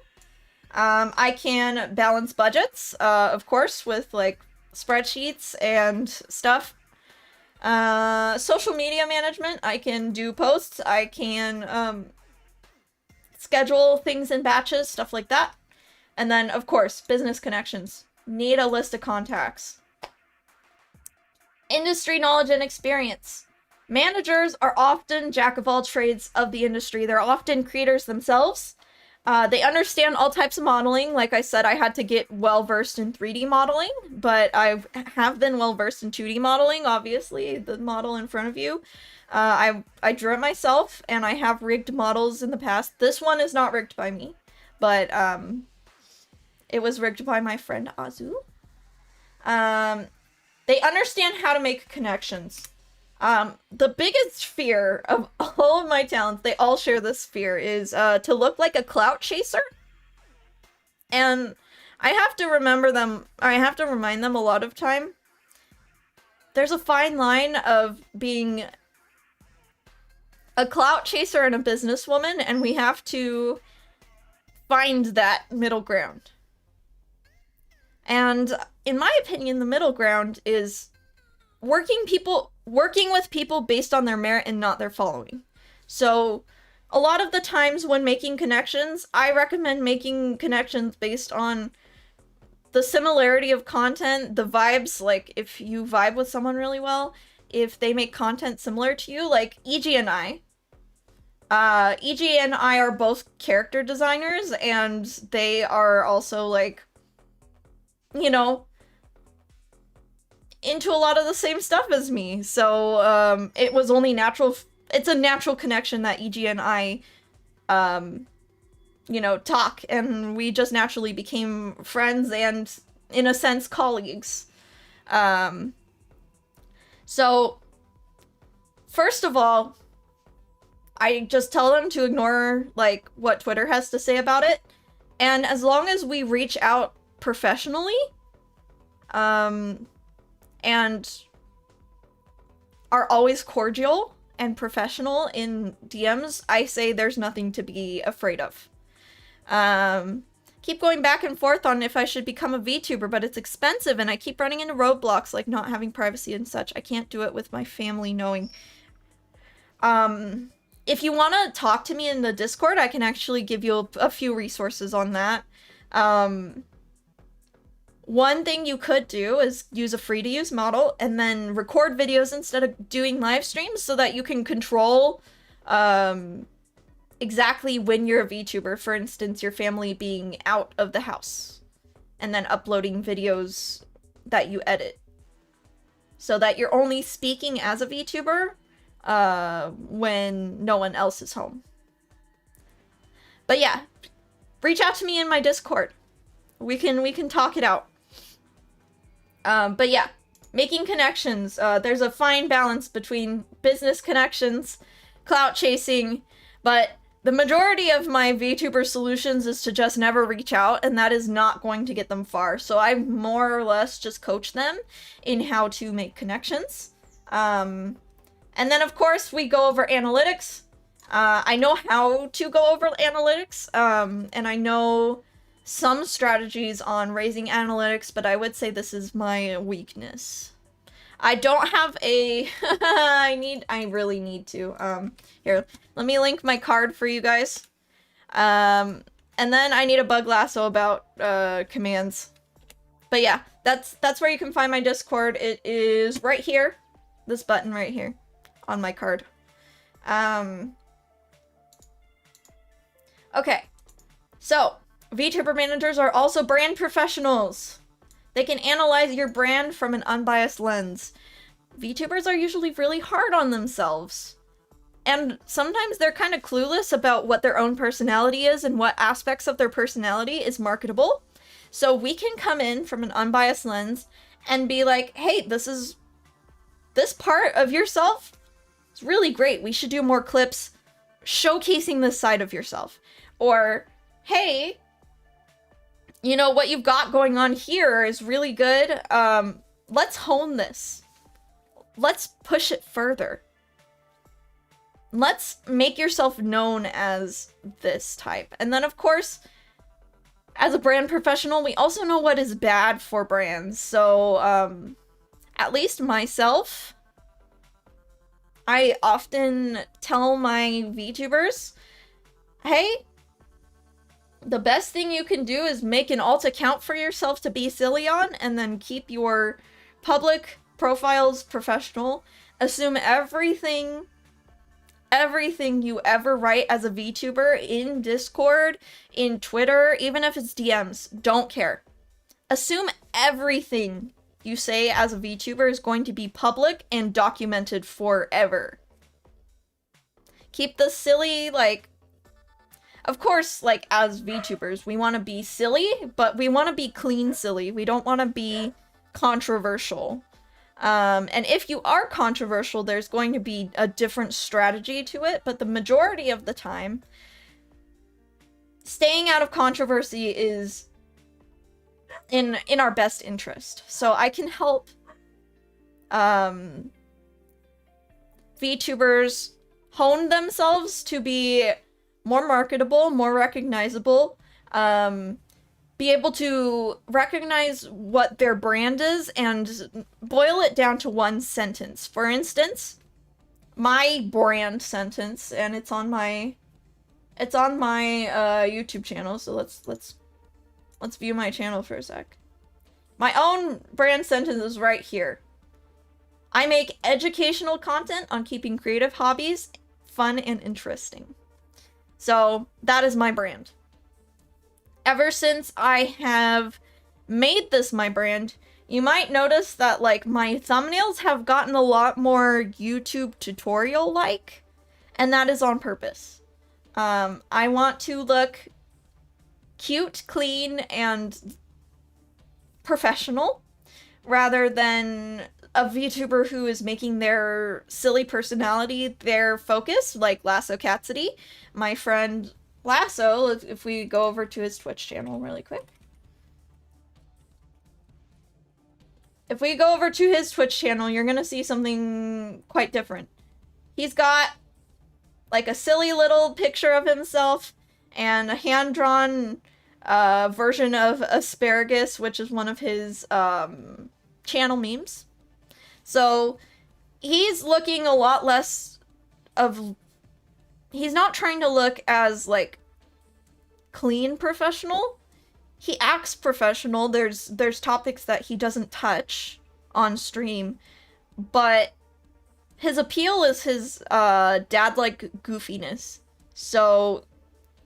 S1: I can balance budgets, of course, with like spreadsheets and stuff. Social media management. I can do posts. I can schedule things in batches, stuff like that. And then, of course, business connections. Need a list of contacts. Industry knowledge and experience. Managers are often jack of all trades of the industry. They're often creators themselves. They understand all types of modeling. Like I said, I had to get well-versed in 3D modeling, but I have been well-versed in 2D modeling, obviously, the model in front of you. I drew it myself, and I have rigged models in the past. This one is not rigged by me, but it was rigged by my friend Azu. They understand how to make connections. The biggest fear of all of my talents, they all share this fear, is to look like a clout chaser. And I have to remind them a lot of time. There's a fine line of being a clout chaser and a businesswoman, and we have to find that middle ground. And in my opinion, the middle ground is working with people based on their merit and not their following. So a lot of the times when making connections, I recommend making connections based on the similarity of content, the vibes, like if you vibe with someone really well, if they make content similar to you, like EG and I. EG and I are both character designers, and they are also like, you know, into a lot of the same stuff as me. So it was only natural. It's a natural connection that EG and I, you know, talk, and we just naturally became friends and, in a sense, colleagues. So, first of all, I just tell them to ignore, like, what Twitter has to say about it. And as long as we reach out professionally, and are always cordial and professional in DMs, I say there's nothing to be afraid of. Keep going back and forth on if I should become a VTuber, but it's expensive and I keep running into roadblocks like not having privacy and such. I can't do it with my family knowing. If you want to talk to me in the Discord, I can actually give you a few resources on that. One thing you could do is use a free-to-use model and then record videos instead of doing live streams so that you can control exactly when you're a VTuber. For instance, your family being out of the house and then uploading videos that you edit. So that you're only speaking as a VTuber when no one else is home. But yeah, reach out to me in my Discord. We can talk it out. But yeah, making connections. There's a fine balance between business connections, clout chasing, but the majority of my VTuber solutions is to just never reach out, and that is not going to get them far. So I more or less just coach them in how to make connections. And then of course we go over analytics. I know how to go over analytics, and I know some strategies on raising analytics, but I would say this is my weakness. I don't have a... I really need to. Here, let me link my card for you guys. And then I need a bug lasso about commands. But yeah, that's where you can find my Discord. It is right here. This button right here on my card. Okay, so VTuber managers are also brand professionals. They can analyze your brand from an unbiased lens. VTubers are usually really hard on themselves. And sometimes they're kind of clueless about what their own personality is and what aspects of their personality is marketable. So we can come in from an unbiased lens and be like, hey, this part of yourself is really great. We should do more clips showcasing this side of yourself. Or, hey, you know, what you've got going on here is really good. Let's hone this. Let's push it further. Let's make yourself known as this type. And then, of course, as a brand professional, we also know what is bad for brands. So, at least myself, I often tell my VTubers, hey, the best thing you can do is make an alt account for yourself to be silly on, and then keep your public profiles professional. Assume everything you ever write as a VTuber in Discord, in Twitter, even if it's DMs, don't care. Assume everything you say as a VTuber is going to be public and documented forever. Keep the silly, like, of course, like, as VTubers, we want to be silly, but we want to be clean silly. We don't want to be controversial. And if you are controversial, there's going to be a different strategy to it, but the majority of the time, staying out of controversy is in our best interest. So I can help VTubers hone themselves to be more marketable, more recognizable, be able to recognize what their brand is and boil it down to one sentence. For instance, my brand sentence, and it's on my YouTube channel, so let's view my channel for a sec. My own brand sentence is right here. I make educational content on keeping creative hobbies fun and interesting. So that is my brand. Ever since I have made this my brand, you might notice that, like, my thumbnails have gotten a lot more YouTube tutorial-like, and that is on purpose. I want to look cute, clean, and professional, rather than a VTuber who is making their silly personality their focus, like Lasso Catsidy. My friend Lasso, if we go over to his Twitch channel really quick. If we go over to his Twitch channel, you're gonna see something quite different. He's got, like, a silly little picture of himself and a hand-drawn version of asparagus, which is one of his channel memes. So he's looking a lot less of... He's not trying to look as, like, clean professional. He acts professional. There's topics that he doesn't touch on stream, but his appeal is his dad-like goofiness. So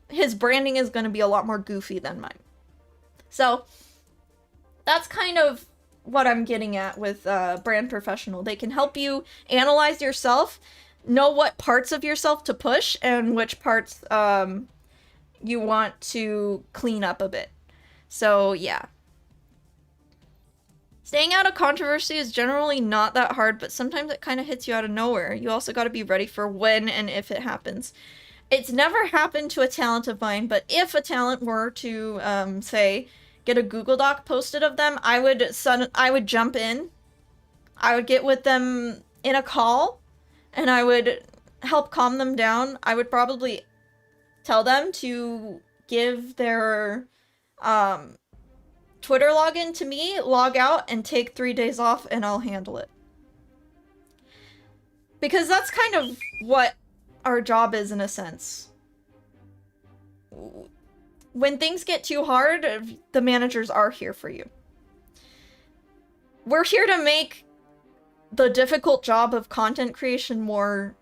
S1: his branding is going to be a lot more goofy than mine. So that's kind of what I'm getting at with brand professional. They can help you analyze yourself, know what parts of yourself to push and which parts you want to clean up a bit. So yeah. Staying out of controversy is generally not that hard, but sometimes it kind of hits you out of nowhere. You also got to be ready for when and if it happens. It's never happened to a talent of mine, but if a talent were to, say, get a Google Doc posted of them, I would jump in. I would get with them in a call, and I would help calm them down. I would probably tell them to give their Twitter login to me, log out, and take 3 days off, and I'll handle it. Because that's kind of what our job is, in a sense. When things get too hard, the managers are here for you. We're here to make the difficult job of content creation more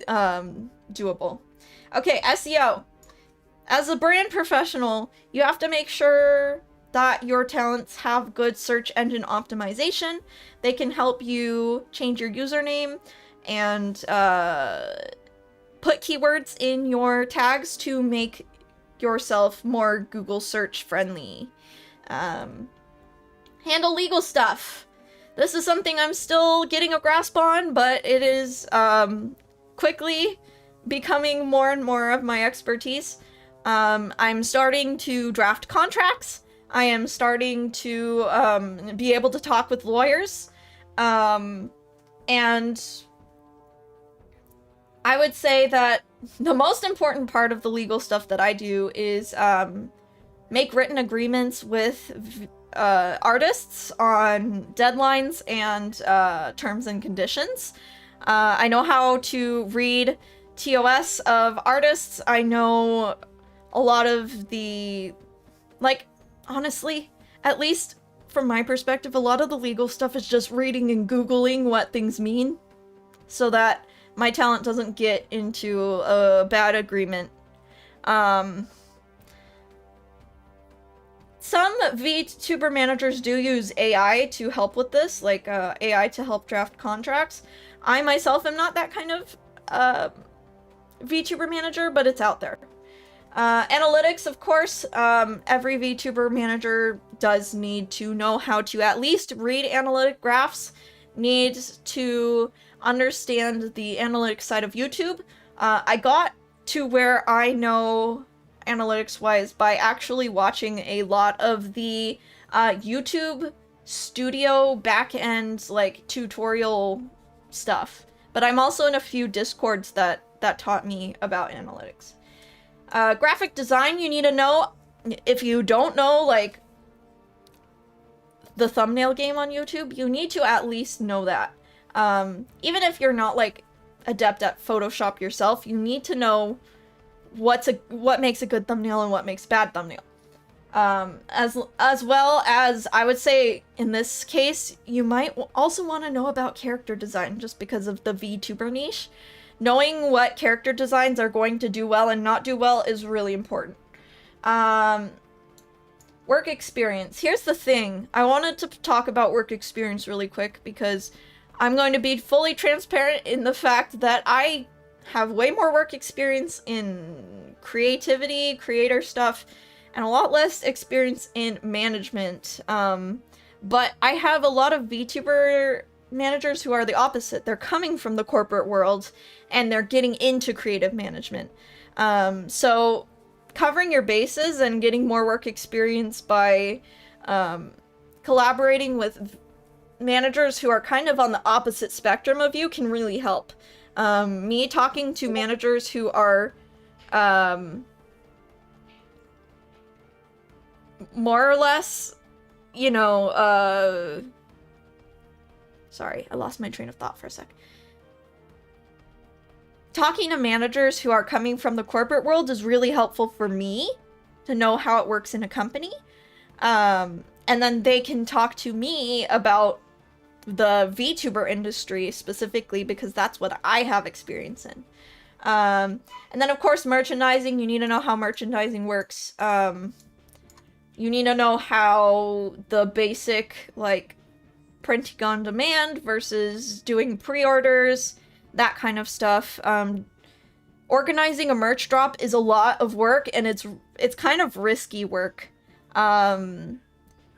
S1: doable. Okay, SEO. As a brand professional, you have to make sure that your talents have good search engine optimization. They can help you change your username and put keywords in your tags to make yourself more Google search friendly. Handle legal stuff. This is something I'm still getting a grasp on, but it is quickly becoming more and more of my expertise. I'm starting to draft contracts. I am starting to be able to talk with lawyers. And I would say that the most important part of the legal stuff that I do is make written agreements with artists on deadlines and terms and conditions. I know how to read TOS of artists. I know a lot of the, like, honestly, at least from my perspective, a lot of the legal stuff is just reading and Googling what things mean so that my talent doesn't get into a bad agreement. Some VTuber managers do use AI to help with this, like AI to help draft contracts. I myself am not that kind of VTuber manager, but it's out there. Analytics, of course, every VTuber manager does need to know how to at least read analytic graphs, needs to understand the analytics side of YouTube. I got to where I know analytics-wise by actually watching a lot of the YouTube studio back-end, like, tutorial stuff. But I'm also in a few Discords that taught me about analytics. Graphic design, you need to know. If you don't know, like, the thumbnail game on YouTube, you need to at least know that. Even if you're not, like, adept at Photoshop yourself, you need to know what makes a good thumbnail and what makes bad thumbnail. As well as, I would say, in this case, you might also want to know about character design, just because of the VTuber niche. Knowing what character designs are going to do well and not do well is really important. Work experience. Here's the thing. I wanted to talk about work experience really quick because I'm going to be fully transparent in the fact that I have way more work experience in creativity, creator stuff, and a lot less experience in management. But I have a lot of VTuber managers who are the opposite. They're coming from the corporate world and they're getting into creative management. So covering your bases and getting more work experience by collaborating with managers who are kind of on the opposite spectrum of you can really help. Me talking to managers who are more or less, you know, sorry, I lost my train of thought for a sec. Talking to managers who are coming from the corporate world is really helpful for me to know how it works in a company. And then they can talk to me about the VTuber industry specifically because that's what I have experience in. And then, of course, merchandising. You need to know how merchandising works. You need to know how the basic, like, printing on demand versus doing pre-orders, that kind of stuff. Organizing a merch drop is a lot of work, and it's kind of risky work.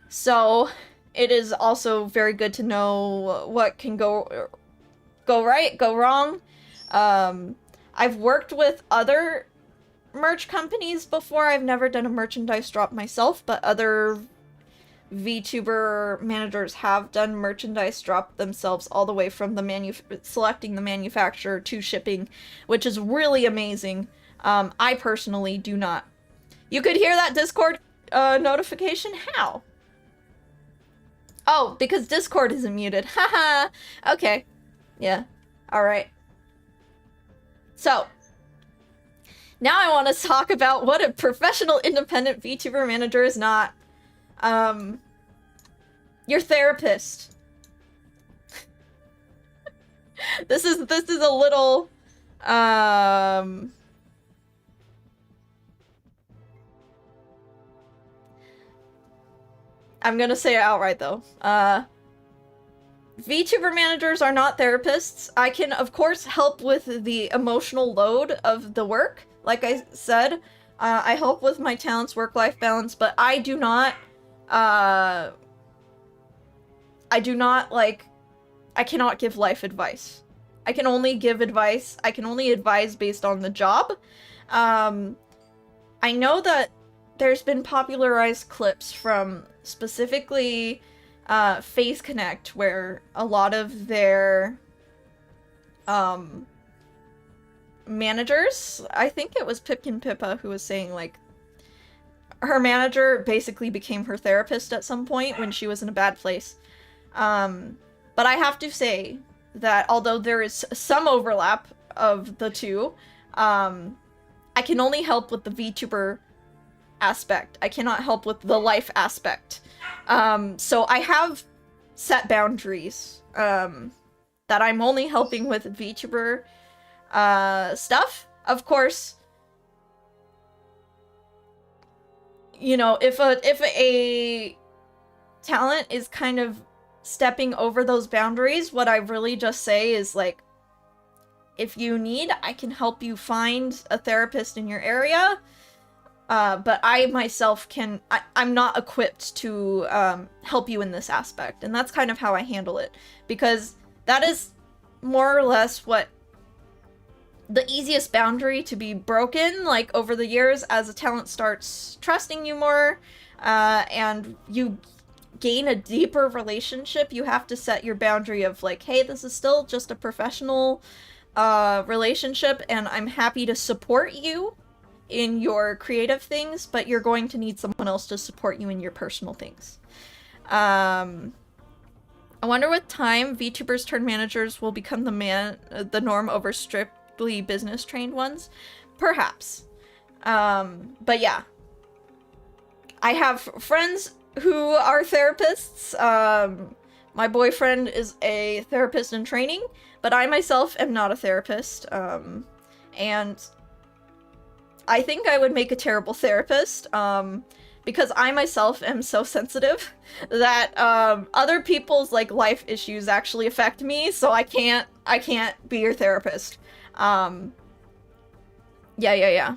S1: So it is also very good to know what can go right, go wrong. I've worked with other merch companies before. I've never done a merchandise drop myself, but other VTuber managers have done merchandise drop themselves, all the way from the selecting the manufacturer to shipping, which is really amazing. I personally do not. You could hear that Discord notification? How? Oh, because Discord isn't muted. Haha. Okay. Yeah. Alright. So, now I want to talk about what a professional independent VTuber manager is not. Your therapist. This is a little, I'm gonna say it outright though. VTuber managers are not therapists. I can, of course, help with the emotional load of the work. Like I said, I help with my talents, work-life balance, but I do not, I cannot give life advice. I can only give advice. I can only advise based on the job. I know that there's been popularized clips from specifically Phase Connect, where a lot of their managers, I think it was Pipkin Pippa who was saying, like, her manager basically became her therapist at some point when she was in a bad place. But I have to say that although there is some overlap of the two, I can only help with the VTuber aspect. I cannot help with the life aspect. So I have set boundaries that I'm only helping with VTuber stuff. Of course, you know, if a talent is kind of stepping over those boundaries, what I really just say is, like, if you need, I can help you find a therapist in your area. But I myself I'm not equipped to help you in this aspect. And that's kind of how I handle it. Because that is more or less what the easiest boundary to be broken, like, over the years, as a talent starts trusting you more, and you gain a deeper relationship, you have to set your boundary of, like, hey, this is still just a professional relationship, and I'm happy to support you in your creative things, but you're going to need someone else to support you in your personal things. I wonder with time VTubers turned managers will become the norm over strictly business trained ones. Perhaps. But yeah. I have friends who are therapists. My boyfriend is a therapist in training, but I myself am not a therapist. And I think I would make a terrible therapist, because I myself am so sensitive that other people's, like, life issues actually affect me, so I can't be your therapist. Yeah.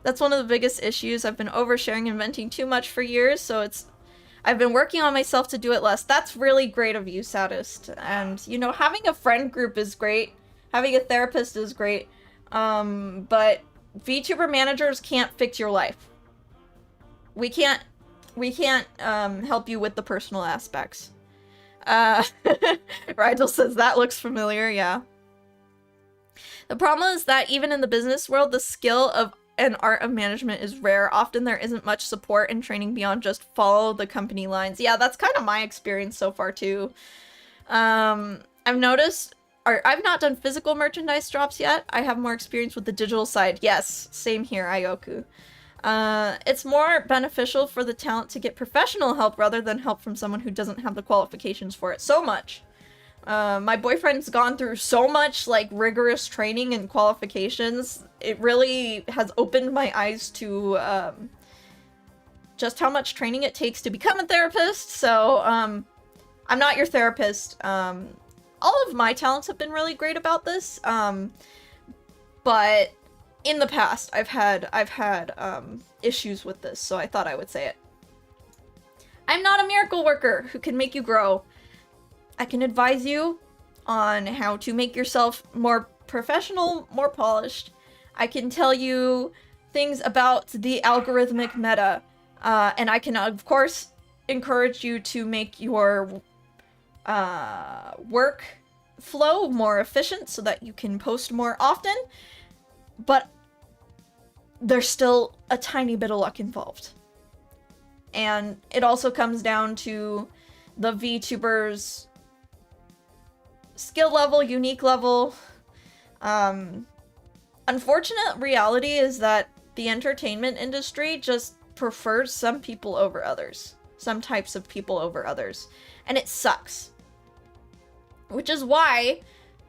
S1: That's one of the biggest issues. I've been oversharing and venting too much for years, so I've been working on myself to do it less. That's really great of you, Saddest. And, you know, having a friend group is great. Having a therapist is great. But VTuber managers can't fix your life. We can't help you with the personal aspects. Rigel says, that looks familiar, yeah. The problem is that even in the business world, the skill of an art of management is rare. Often there isn't much support and training beyond just follow the company lines. Yeah, that's kind of my experience so far too. I've noticed, I've not done physical merchandise drops yet. I have more experience with the digital side. Yes, same here, Ioku. It's more beneficial for the talent to get professional help rather than help from someone who doesn't have the qualifications for it so much. My boyfriend's gone through so much like rigorous training and qualifications. It really has opened my eyes to just how much training it takes to become a therapist. So I'm not your therapist. All of my talents have been really great about this. But in the past, I've had issues with this, so I thought I would say it. I'm not a miracle worker who can make you grow. I can advise you on how to make yourself more professional, more polished. I can tell you things about the algorithmic meta, and I can, of course, encourage you to make your work flow more efficient so that you can post more often, but there's still a tiny bit of luck involved. And it also comes down to the VTuber's skill level, unique level. Unfortunate reality is that the entertainment industry just prefers some people over others. Some types of people over others. And it sucks. Which is why,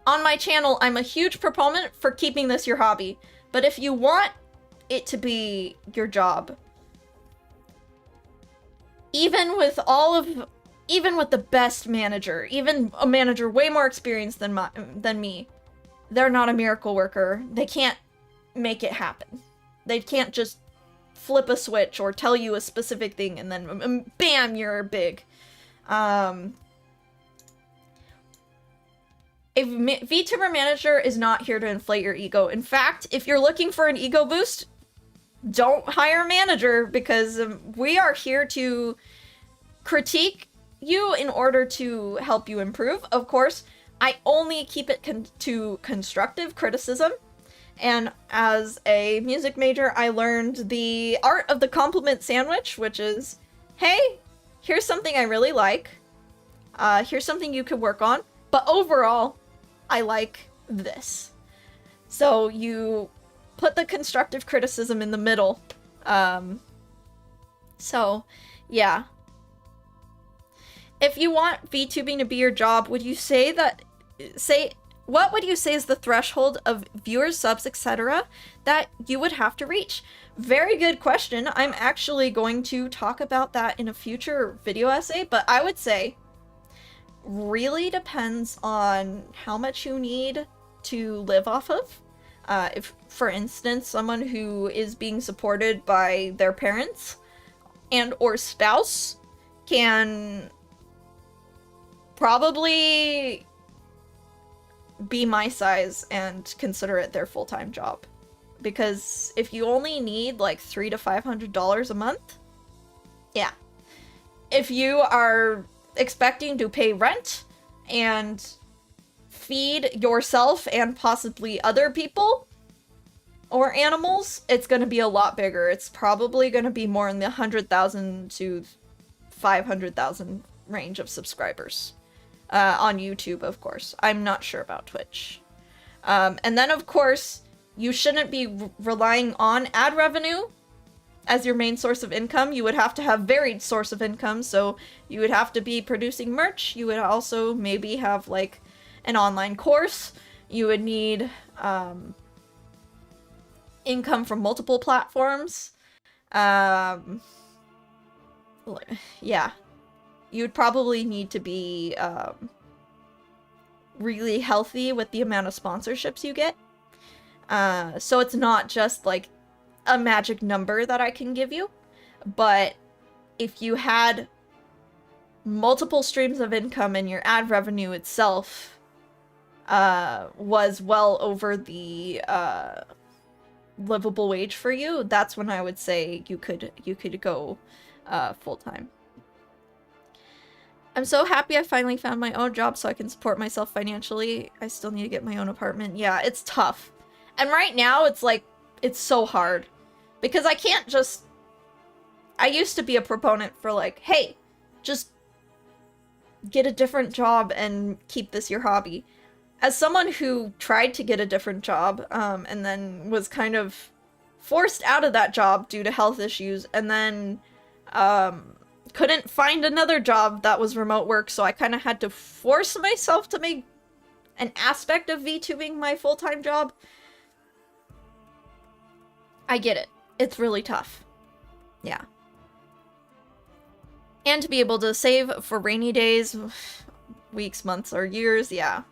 S1: on my channel, I'm a huge proponent for keeping this your hobby. But if you want it to be your job, even with the best manager, even a manager way more experienced than me, they're not a miracle worker. They can't make it happen. They can't just flip a switch or tell you a specific thing and then bam, you're big. A VTuber manager is not here to inflate your ego. In fact, if you're looking for an ego boost, don't hire a manager, because we are here to critique you in order to help you improve. Of course, I only keep it to constructive criticism. And as a music major, I learned the art of the compliment sandwich, which is, hey, here's something I really like. Here's something you could work on. But overall, I like this. So you put the constructive criticism in the middle. So, yeah. If you want VTubing to be your job, would you what would you say is the threshold of viewers, subs, etc. that you would have to reach? Very good question. I'm actually going to talk about that in a future video essay, but I would say really depends on how much you need to live off of. If, for instance, someone who is being supported by their parents and or spouse can probably be my size and consider it their full-time job. Because if you only need like $300 to $500 a month, yeah. If you are expecting to pay rent and feed yourself and possibly other people or animals, it's going to be a lot bigger. It's probably going to be more in the 100,000 to 500,000 range of subscribers. On YouTube, of course. I'm not sure about Twitch. And then, of course, you shouldn't be relying on ad revenue as your main source of income. You would have to have varied source of income, so you would have to be producing merch. You would also maybe have, like, an online course. You would need income from multiple platforms. Yeah. You'd probably need to be really healthy with the amount of sponsorships you get. So it's not just like a magic number that I can give you, but if you had multiple streams of income and your ad revenue itself was well over the livable wage for you, that's when I would say you could go full-time. I'm so happy I finally found my own job so I can support myself financially. I still need to get my own apartment. Yeah, it's tough. And right now, it's like, it's so hard. Because I can't just... I used to be a proponent for like, hey, just get a different job and keep this your hobby. As someone who tried to get a different job, and then was kind of forced out of that job due to health issues, and then, couldn't find another job that was remote work, so I kind of had to force myself to make an aspect of VTubing my full-time job. I get it. It's really tough. Yeah. And to be able to save for rainy days, weeks, months, or years, yeah.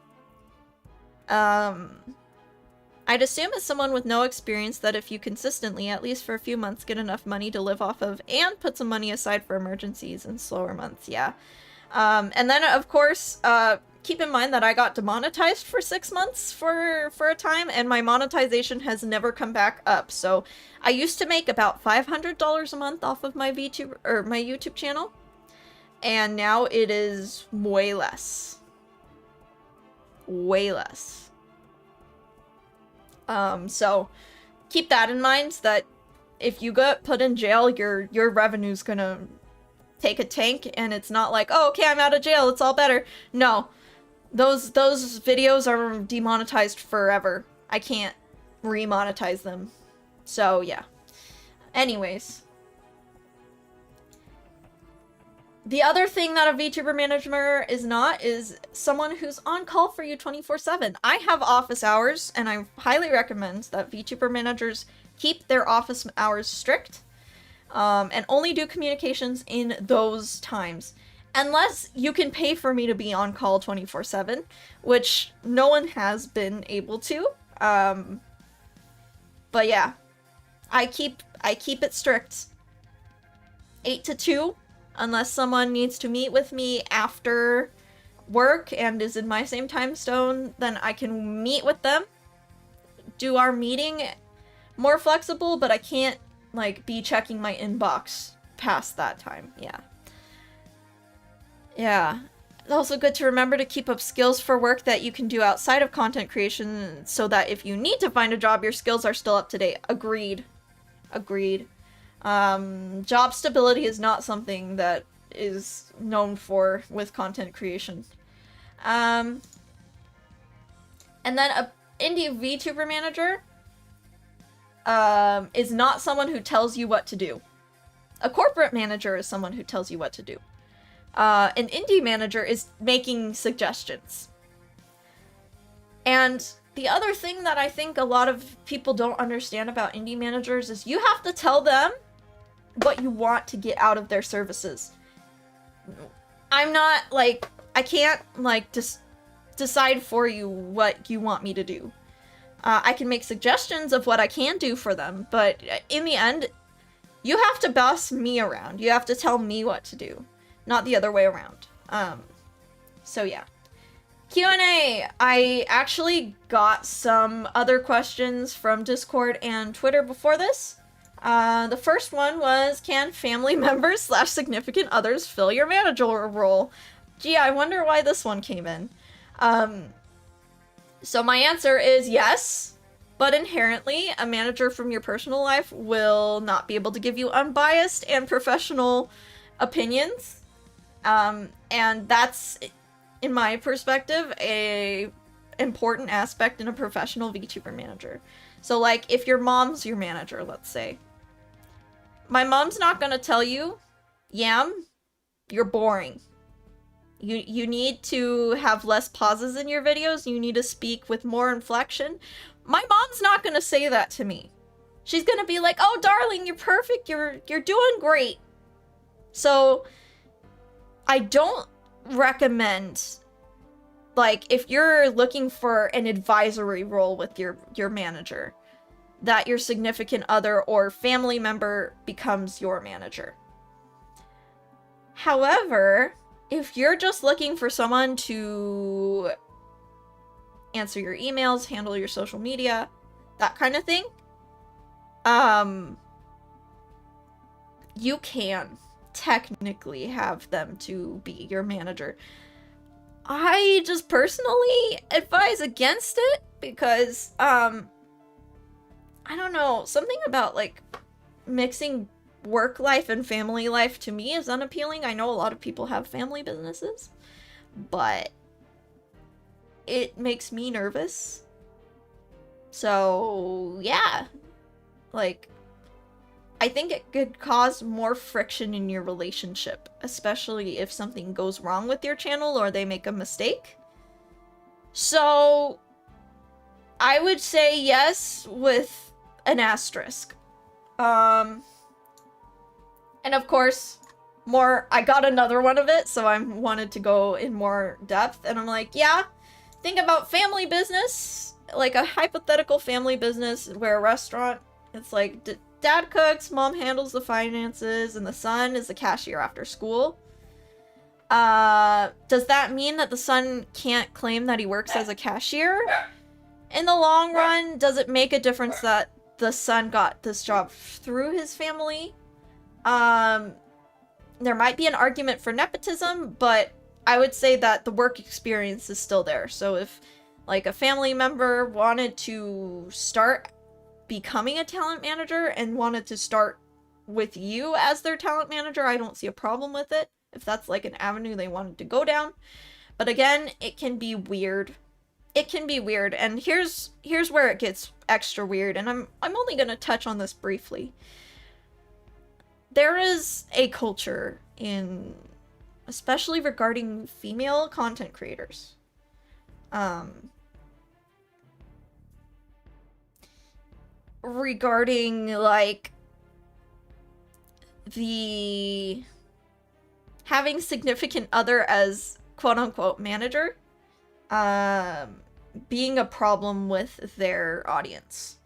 S1: I'd assume as someone with no experience that if you consistently, at least for a few months, get enough money to live off of and put some money aside for emergencies and slower months, yeah. And then, of course, keep in mind that I got demonetized for 6 months for a time, and my monetization has never come back up. So I used to make about $500 a month off of my VTuber or my YouTube channel, and now it is way less. Way less. So keep that in mind, that if you get put in jail, your revenue's gonna take a tank, and it's not like, oh, okay, I'm out of jail, it's all better. No. Those videos are demonetized forever. I can't remonetize them. So, yeah. Anyways. The other thing that a VTuber manager is not is someone who's on call for you 24/7. I have office hours, and I highly recommend that VTuber managers keep their office hours strict, and only do communications in those times. Unless you can pay for me to be on call 24/7, which no one has been able to. But yeah, I keep it strict. 8 to 2, unless someone needs to meet with me after work and is in my same time zone, then I can meet with them, do our meeting more flexible, but I can't, like, be checking my inbox past that time. Yeah. Yeah. It's also good to remember to keep up skills for work that you can do outside of content creation, so that if you need to find a job, your skills are still up to date. Agreed. Agreed. Job stability is not something that is known for with content creation. And then a indie VTuber manager is not someone who tells you what to do. A corporate manager is someone who tells you what to do. An indie manager is making suggestions. And the other thing that I think a lot of people don't understand about indie managers is you have to tell them what you want to get out of their services. I'm not, like, I can't, like, just decide for you what you want me to do. I can make suggestions of what I can do for them, but in the end, you have to boss me around. You have to tell me what to do, not the other way around. So yeah. Q&A! I actually got some other questions from Discord and Twitter before this. The first one was, can family members / significant others fill your manager role? Gee, I wonder why this one came in. So my answer is yes, but inherently, a manager from your personal life will not be able to give you unbiased and professional opinions. And that's, in my perspective, a important aspect in a professional VTuber manager. So, like, if your mom's your manager, let's say, my mom's not gonna tell you, Yam, you're boring. You need to have less pauses in your videos. You need to speak with more inflection. My mom's not gonna say that to me. She's gonna be like, oh, darling, you're perfect. You're doing great. So I don't recommend, like, if you're looking for an advisory role with your manager, that your significant other or family member becomes your manager. However, if you're just looking for someone to answer your emails, handle your social media, that kind of thing, you can technically have them to be your manager. I just personally advise against it because, I don't know, something about, like, mixing work life and family life to me is unappealing. I know a lot of people have family businesses, but it makes me nervous. So, yeah. Like, I think it could cause more friction in your relationship, especially if something goes wrong with your channel or they make a mistake. So I would say yes with an asterisk. And of course, I got another one of it, so I wanted to go in more depth, and I'm like, yeah, think about family business, like a hypothetical family business where a restaurant, it's like dad cooks, mom handles the finances, and the son is the cashier after school. Does that mean that the son can't claim that he works as a cashier? In the long run, does it make a difference that the son got this job through his family? There might be an argument for nepotism, but I would say that the work experience is still there. So if, like, a family member wanted to start becoming a talent manager and wanted to start with you as their talent manager, I don't see a problem with it, if that's, like, an avenue they wanted to go down. But again, it can be weird. It can be weird, and here's where it gets extra weird, and I'm only gonna touch on this briefly. There is a culture especially regarding female content creators. Regarding, like, the having significant other as quote-unquote manager, being a problem with their audience.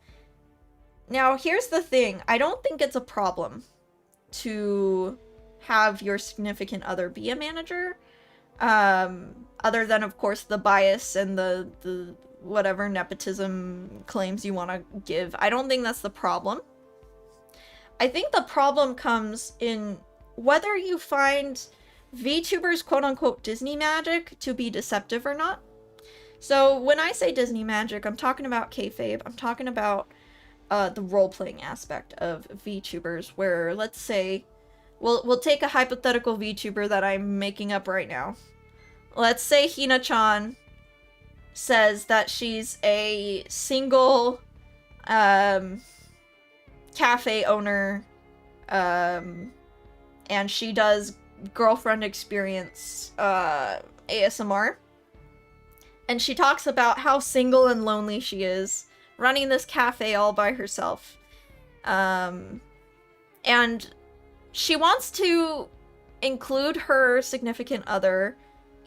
S1: Now, here's the thing. I don't think it's a problem to have your significant other be a manager, other than, of course, the bias and the whatever nepotism claims you want to give. I don't think that's the problem. I think the problem comes in whether you find VTubers quote-unquote Disney magic to be deceptive or not. So when I say Disney magic, I'm talking about kayfabe. I'm talking about the role-playing aspect of VTubers, where, let's say, we'll take a hypothetical VTuber that I'm making up right now. Let's say Hina-chan says that she's a single cafe owner, and she does girlfriend experience ASMR. And she talks about how single and lonely she is, running this cafe all by herself. And she wants to include her significant other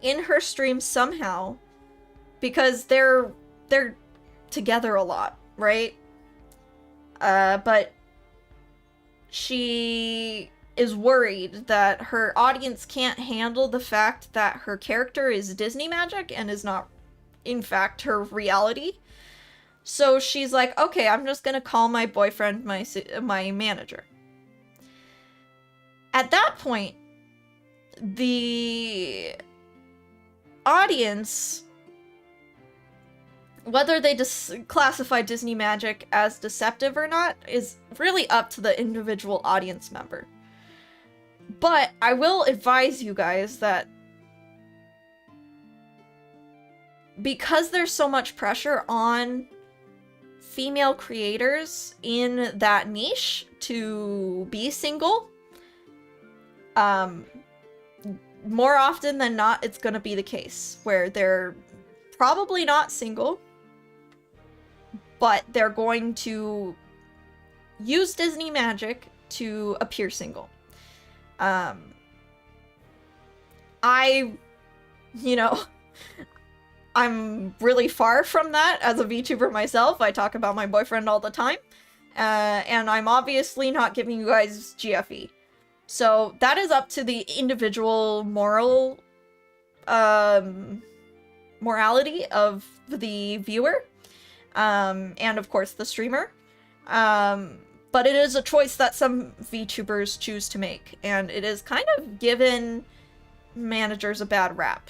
S1: in her stream somehow, because they're together a lot, right? But she is worried that her audience can't handle the fact that her character is Disney magic and is not, in fact, her reality. So she's like, okay, I'm just gonna call my boyfriend my manager. At that point, the audience, whether they classify Disney magic as deceptive or not, is really up to the individual audience member. But I will advise you guys that because there's so much pressure on female creators in that niche to be single, more often than not, it's gonna be the case where they're probably not single, but they're going to use Disney magic to appear single. I'm really far from that as a VTuber myself. I talk about my boyfriend all the time. And I'm obviously not giving you guys GFE. So that is up to the individual morality of the viewer. And of course the streamer. But it is a choice that some VTubers choose to make. And it is kind of given managers a bad rap.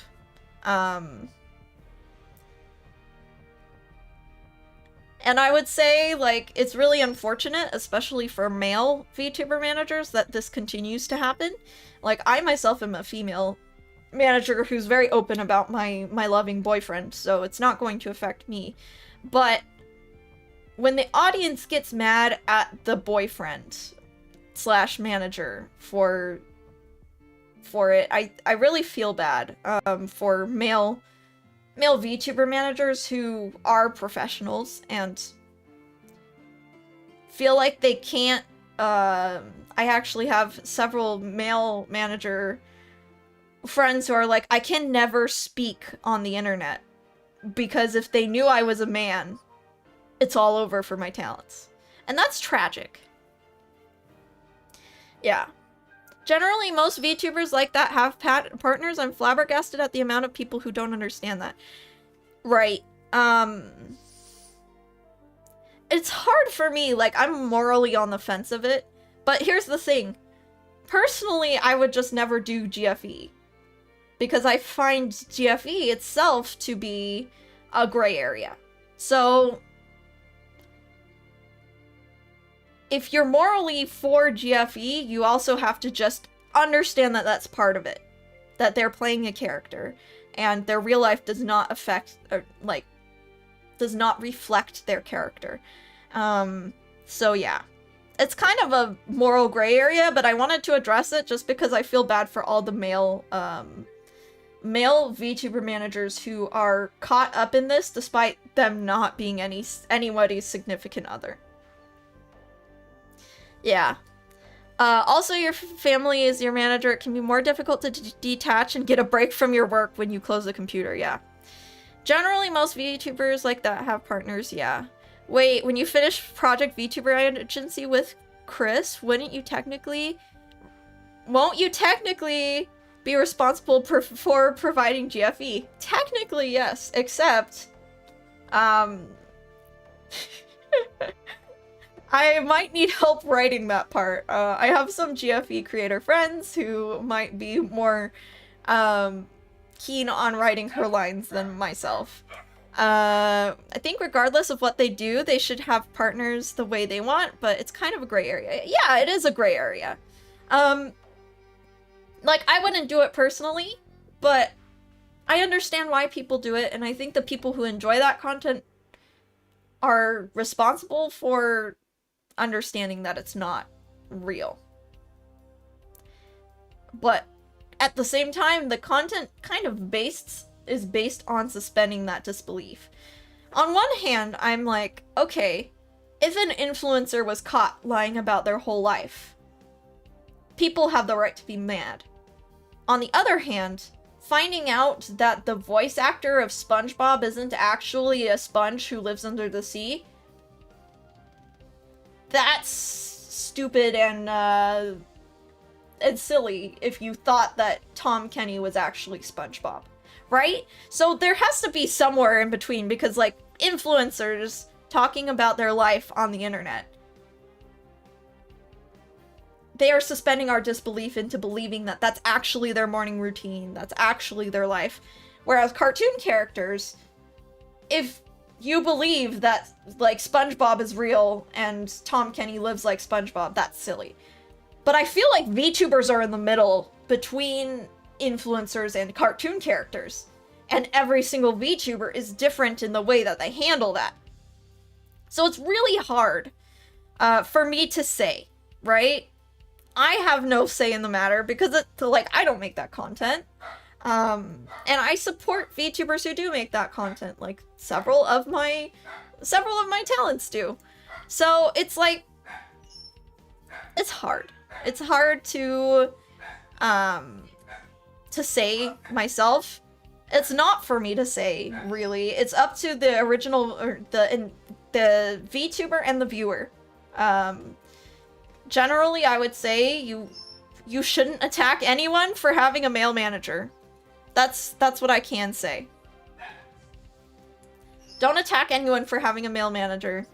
S1: And I would say, like, it's really unfortunate, especially for male VTuber managers, that this continues to happen. Like, I myself am a female manager who's very open about my loving boyfriend, so it's not going to affect me. But when the audience gets mad at the boyfriend, slash manager for it. I really feel bad for male VTuber managers who are professionals and feel like they can't. I actually have several male manager friends who are like, I can never speak on the internet because if they knew I was a man, it's all over for my talents. And that's tragic. Yeah. Generally, most VTubers like that have partners. I'm flabbergasted at the amount of people who don't understand that. Right. It's hard for me, like, I'm morally on the fence of it. But here's the thing. Personally, I would just never do GFE. Because I find GFE itself to be a gray area. So, if you're morally for GFE, you also have to just understand that that's part of it. That they're playing a character, and their real life does not affect, or, like, does not reflect their character. So yeah. It's kind of a moral gray area, but I wanted to address it just because I feel bad for all the male VTuber managers who are caught up in this despite them not being anybody's significant other. Yeah. Also, your family is your manager. It can be more difficult to detach and get a break from your work when you close the computer, yeah. Generally, most VTubers like that have partners, yeah. Wait, when you finish Project VTuber Agency with Chris, won't you technically be responsible for providing GFE? Technically, yes, except, I might need help writing that part. I have some GFE creator friends who might be more, keen on writing her lines than myself. I think regardless of what they do, they should have partners the way they want, but it's kind of a gray area. Yeah, it is a gray area. Like, I wouldn't do it personally, but I understand why people do it, and I think the people who enjoy that content are responsible for understanding that it's not real. But at the same time, the content kind of is based on suspending that disbelief. On one hand, I'm like, okay, if an influencer was caught lying about their whole life, people have the right to be mad. On the other hand, finding out that the voice actor of SpongeBob isn't actually a sponge who lives under the sea, that's stupid and silly if you thought that Tom Kenny was actually SpongeBob. Right? So there has to be somewhere in between because, like, influencers talking about their life on the internet, they are suspending our disbelief into believing that that's actually their morning routine, that's actually their life. Whereas cartoon characters, if you believe that, like, SpongeBob is real and Tom Kenny lives like SpongeBob, that's silly. But I feel like VTubers are in the middle between influencers and cartoon characters, and every single VTuber is different in the way that they handle that. So it's really hard for me to say, right? I have no say in the matter because I don't make that content. And I support VTubers who do make that content, like several of my talents do. So it's like, it's hard. It's hard to say myself. It's not for me to say, really. It's up to the original, or the VTuber and the viewer. Generally, I would say you shouldn't attack anyone for having a male manager. That's what I can say. Don't attack anyone for having a male manager.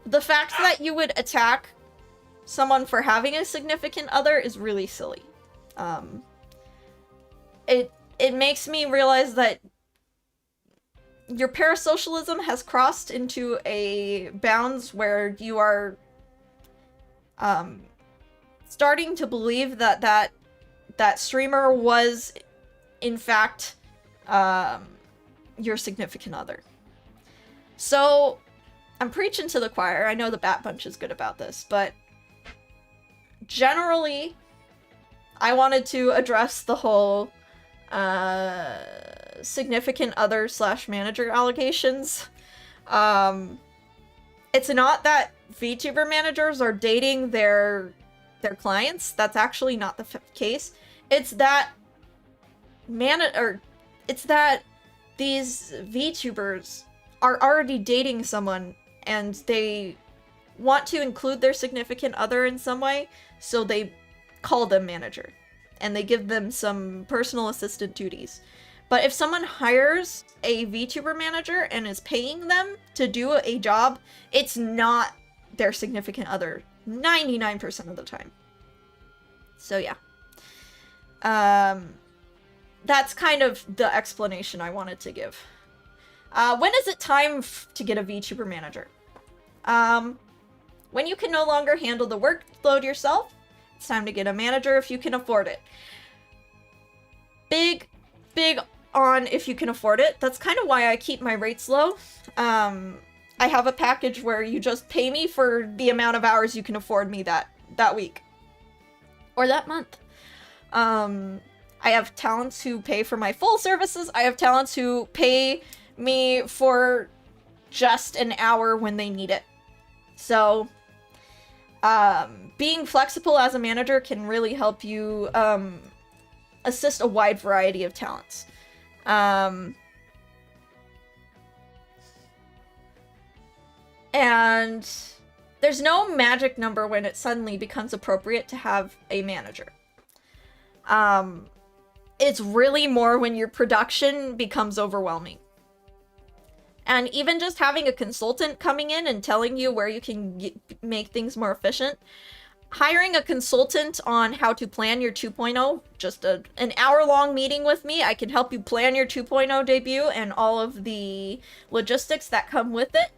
S1: The fact that you would attack someone for having a significant other is really silly. It makes me realize that your parasocialism has crossed into a bounds where you are starting to believe that streamer was in fact your significant other. So I'm preaching to the choir. I know the Bat Bunch is good about this, but generally, I wanted to address the whole significant other / manager allegations. It's not that VTuber managers are dating their clients. That's actually not the case. It's that these VTubers are already dating someone and they want to include their significant other in some way, so they call them manager and they give them some personal assistant duties. But if someone hires a VTuber manager and is paying them to do a job, it's not their significant other 99% of the time. So yeah. That's kind of the explanation I wanted to give. When is it time to get a VTuber manager? When you can no longer handle the workload yourself, it's time to get a manager if you can afford it. Big on if you can afford it. That's kind of why I keep my rates low. I have a package where you just pay me for the amount of hours you can afford me that week. Or that month. I have talents who pay for my full services. I have talents who pay me for just an hour when they need it. So, being flexible as a manager can really help you assist a wide variety of talents. And there's no magic number when it suddenly becomes appropriate to have a manager. It's really more when your production becomes overwhelming. And even just having a consultant coming in and telling you where you can make things more efficient. Hiring a consultant on how to plan your 2.0, just an hour-long meeting with me, I can help you plan your 2.0 debut and all of the logistics that come with it.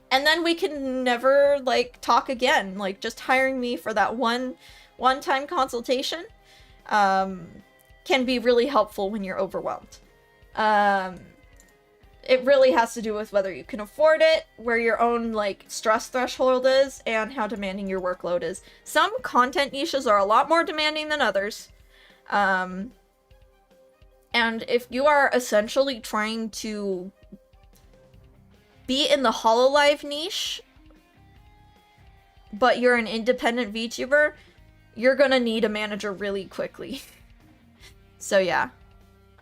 S1: And then we can never, talk again. Just hiring me for that one-time consultation can be really helpful when you're overwhelmed. It really has to do with whether you can afford it, where your own, stress threshold is, and how demanding your workload is. Some content niches are a lot more demanding than others. And if you are essentially trying to be in the Hololive niche, but you're an independent VTuber, you're gonna need a manager really quickly. So yeah.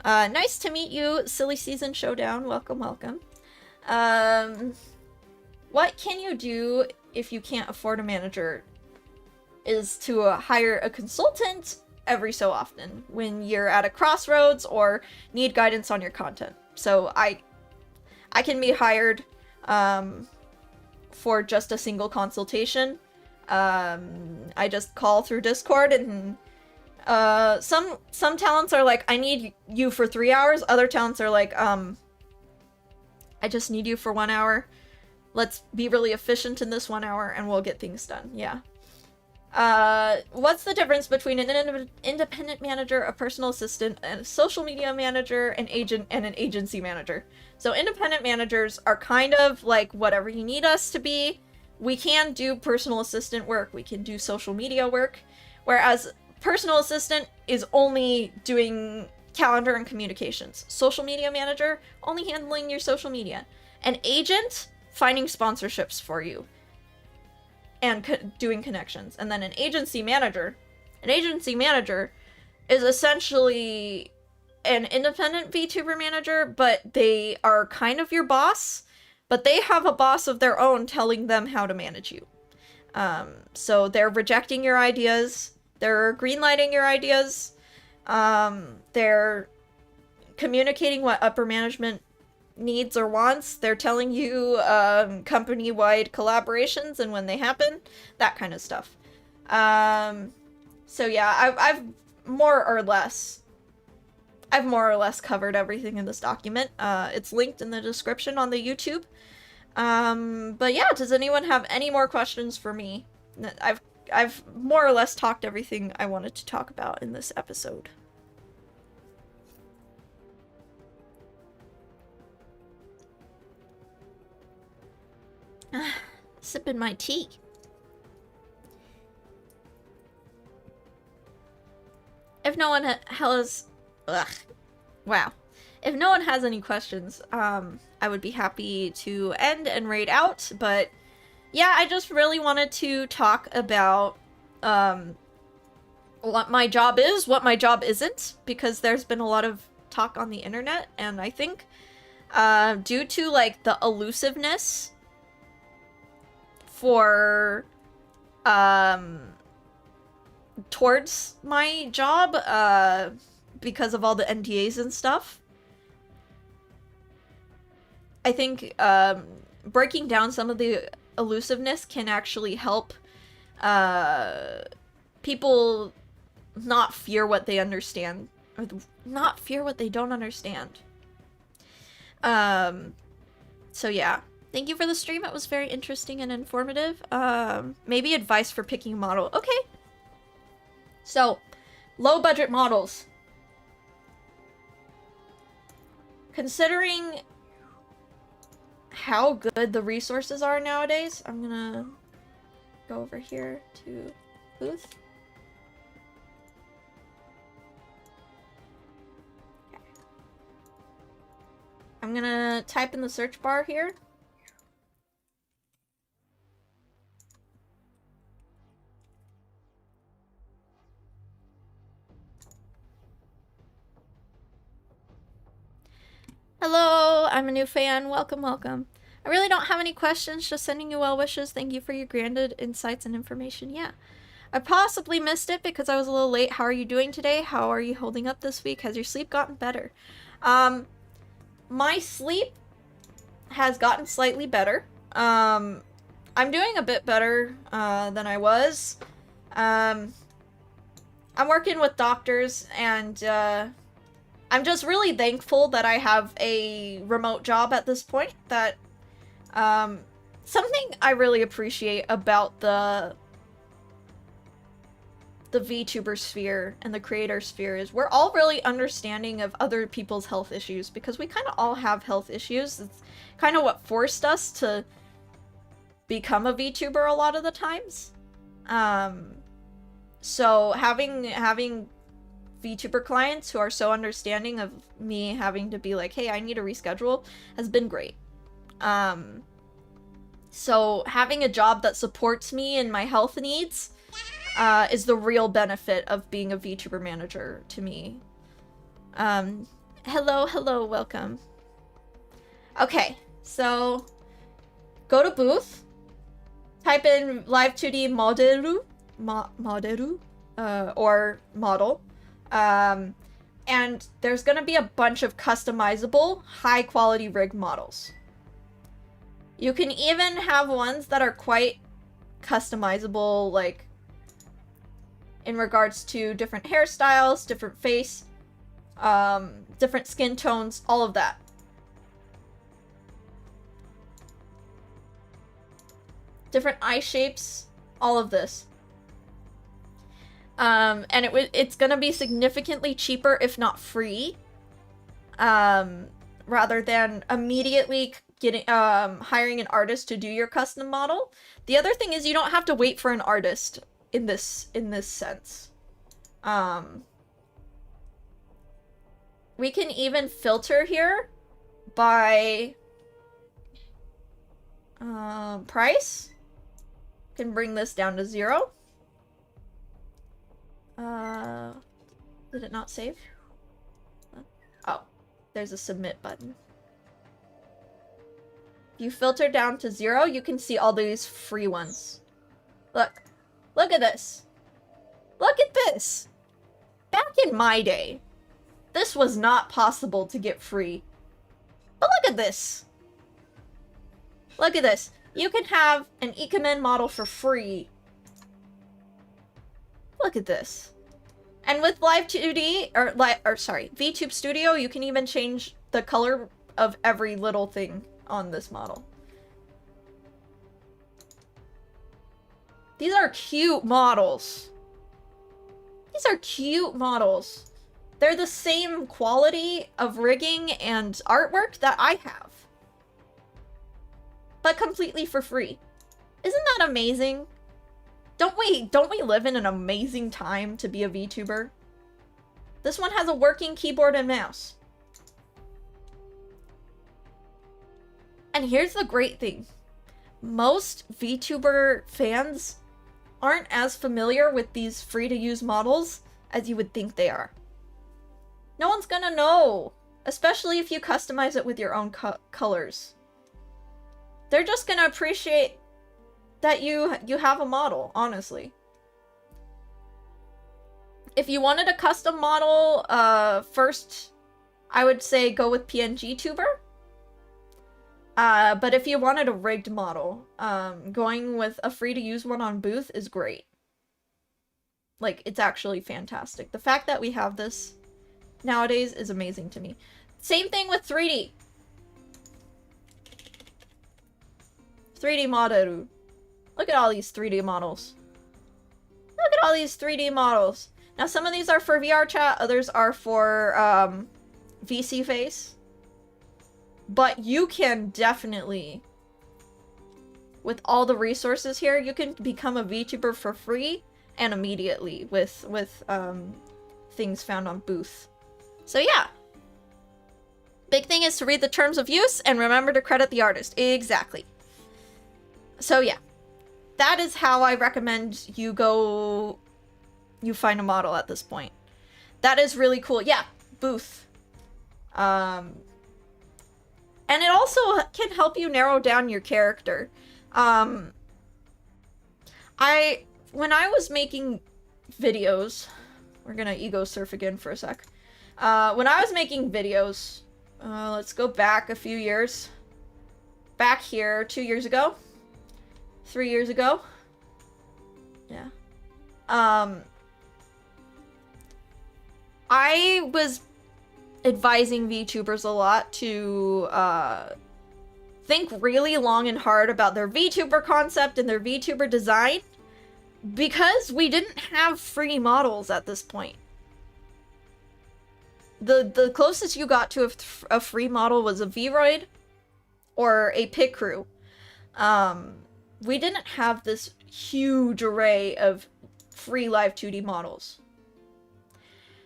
S1: Nice to meet you, Silly Season Showdown. Welcome, welcome. What can you do if you can't afford a manager? Is to hire a consultant every so often when you're at a crossroads or need guidance on your content. So I can be hired for just a single consultation. I just call through Discord and some talents are like, I need you for 3 hours. Other talents are like, I just need you for 1 hour. Let's be really efficient in this 1 hour and we'll get things done. Yeah. What's the difference between an independent manager, a personal assistant, a social media manager, an agent, and an agency manager? So independent managers are kind of like whatever you need us to be. We can do personal assistant work. We can do social media work. Whereas personal assistant is only doing calendar and communications. Social media manager, only handling your social media. An agent, finding sponsorships for you and doing connections. And then an agency manager is essentially an independent VTuber manager, but they are kind of your boss, but they have a boss of their own telling them how to manage you. So they're rejecting your ideas, they're greenlighting your ideas, they're communicating what upper management needs or wants, they're telling you company-wide collaborations and when they happen, that kind of stuff. So yeah, I've more or less covered everything in this document. It's linked in the description on the YouTube. But yeah, does anyone have any more questions for me? I've more or less talked everything I wanted to talk about in this episode. Sipping my tea. if no one has... Ugh. Wow. If no one has any questions, I would be happy to end and raid out, but yeah, I just really wanted to talk about what my job is, what my job isn't, because there's been a lot of talk on the internet, and I think due to like the elusiveness for towards my job, because of all the NDAs and stuff, I think breaking down some of the elusiveness can actually help people not fear what they understand, or not fear what they don't understand. So yeah, thank you for the stream. It was very interesting and informative. Maybe advice for picking a model. Okay. So, low budget models. Considering how good the resources are nowadays, I'm gonna go over here to booth. Okay. I'm gonna type in the search bar here. Hello, I'm a new fan. Welcome, welcome. I really don't have any questions, just sending you well wishes. Thank you for your granted insights and information. Yeah. I possibly missed it because I was a little late. How are you doing today? How are you holding up this week? Has your sleep gotten better? My sleep has gotten slightly better. I'm doing a bit better than I was. I'm working with doctors, and I'm just really thankful that I have a remote job at this point. That something I really appreciate about the VTuber sphere and the creator sphere is we're all really understanding of other people's health issues, because we kind of all have health issues. It's kind of what forced us to become a VTuber a lot of the times. So having VTuber clients who are so understanding of me having to be like, hey, I need a reschedule, has been great. So having a job that supports me in my health needs is the real benefit of being a VTuber manager to me. Hello, welcome. Okay, so go to booth, type in live 2D modelu, or model, and there's gonna be a bunch of customizable, high-quality rig models. You can even have ones that are quite customizable, like in regards to different hairstyles, different face, different skin tones, all of that. Different eye shapes, all of this. And it's gonna be significantly cheaper, if not free, rather than immediately getting hiring an artist to do your custom model. The other thing is you don't have to wait for an artist in this sense. We can even filter here by price. Can bring this down to 0. Did it not save? Oh, there's a submit button. If you filter down to 0, you can see all these free ones. Look. Look at this. Look at this. Back in my day, this was not possible to get free. But look at this. Look at this. You can have an Ikemen model for free. Look at this. And with Live 2D, VTube Studio, you can even change the color of every little thing on this model. These are cute models. These are cute models. They're the same quality of rigging and artwork that I have, but completely for free. Isn't that amazing? Don't we live in an amazing time to be a VTuber? This one has a working keyboard and mouse. And here's the great thing. Most VTuber fans aren't as familiar with these free-to-use models as you would think they are. No one's gonna know, especially if you customize it with your own colors. They're just gonna appreciate that you have a model, honestly. If you wanted a custom model, first, I would say go with PNGTuber. But if you wanted a rigged model, going with a free-to-use one on Booth is great. Like, it's actually fantastic. The fact that we have this nowadays is amazing to me. Same thing with 3D. 3D model. Look at all these 3D models. Look at all these 3D models. Now, some of these are for VR chat, others are for VC face. But you can definitely, with all the resources here, you can become a VTuber for free and immediately with things found on Booth. So yeah. Big thing is to read the terms of use and remember to credit the artist. Exactly. So yeah. That is how I recommend you find a model at this point. That is really cool. Yeah, Booth. And it also can help you narrow down your character. When I was making videos, we're gonna ego surf again for a sec. When I was making videos, let's go back a few years. Back here, 2 years ago. 3 years ago. Yeah. I was advising VTubers a lot to think really long and hard about their VTuber concept and their VTuber design, because we didn't have free models at this point. The closest you got to a free model was a Vroid or a pit crew. We didn't have this huge array of free live 2D models.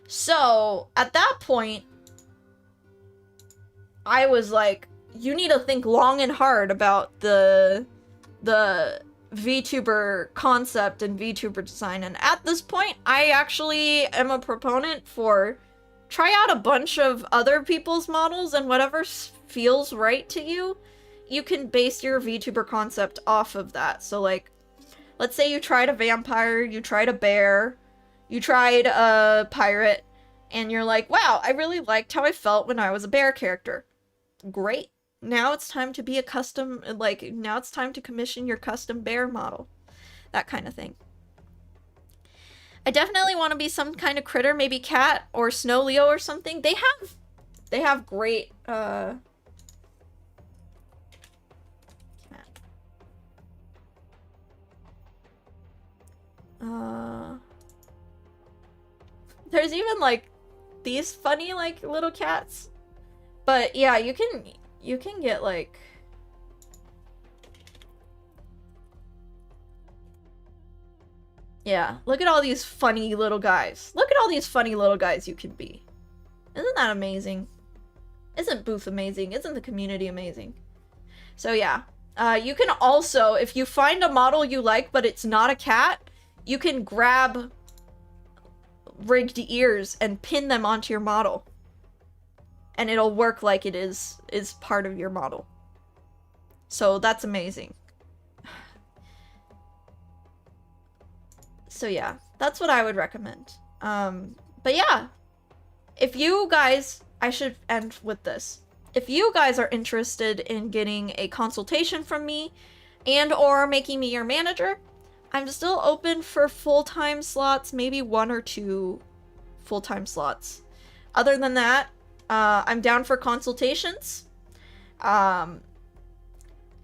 S1: So, at that point, I was like, you need to think long and hard about the VTuber concept and VTuber design. And at this point, I actually am a proponent for try out a bunch of other people's models, and whatever feels right to you, you can base your VTuber concept off of that. So like, let's say you tried a vampire, you tried a bear, you tried a pirate, and you're like, wow, I really liked how I felt when I was a bear character. Great. Now it's time to be a custom, like, now it's time to commission your custom bear model. That kind of thing. I definitely want to be some kind of critter, maybe cat or snow Leo or something. They have great, cat. There's even, like, these funny, like, little cats. But, yeah, you can get, like... Yeah, look at all these funny little guys. Look at all these funny little guys you can be. Isn't that amazing? Isn't Booth amazing? Isn't the community amazing? So, yeah. You can also, if you find a model you like, but it's not a cat, you can grab rigged ears and pin them onto your model. And it'll work like it is part of your model. So that's amazing. So yeah, that's what I would recommend. But yeah, if you guys, I should end with this. If you guys are interested in getting a consultation from me and or making me your manager, I'm still open for full-time slots, maybe 1 or 2 full-time slots. Other than that, I'm down for consultations. My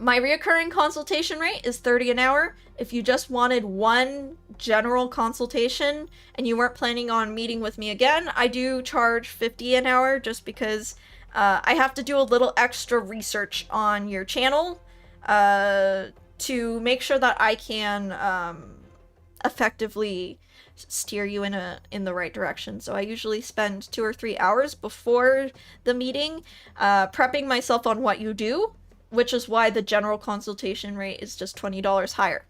S1: reoccurring consultation rate is 30 an hour. If you just wanted one general consultation and you weren't planning on meeting with me again, I do charge 50 an hour just because I have to do a little extra research on your channel to make sure that I can effectively steer you in the right direction. So I usually spend 2 or 3 hours before the meeting prepping myself on what you do, which is why the general consultation rate is just $20 higher.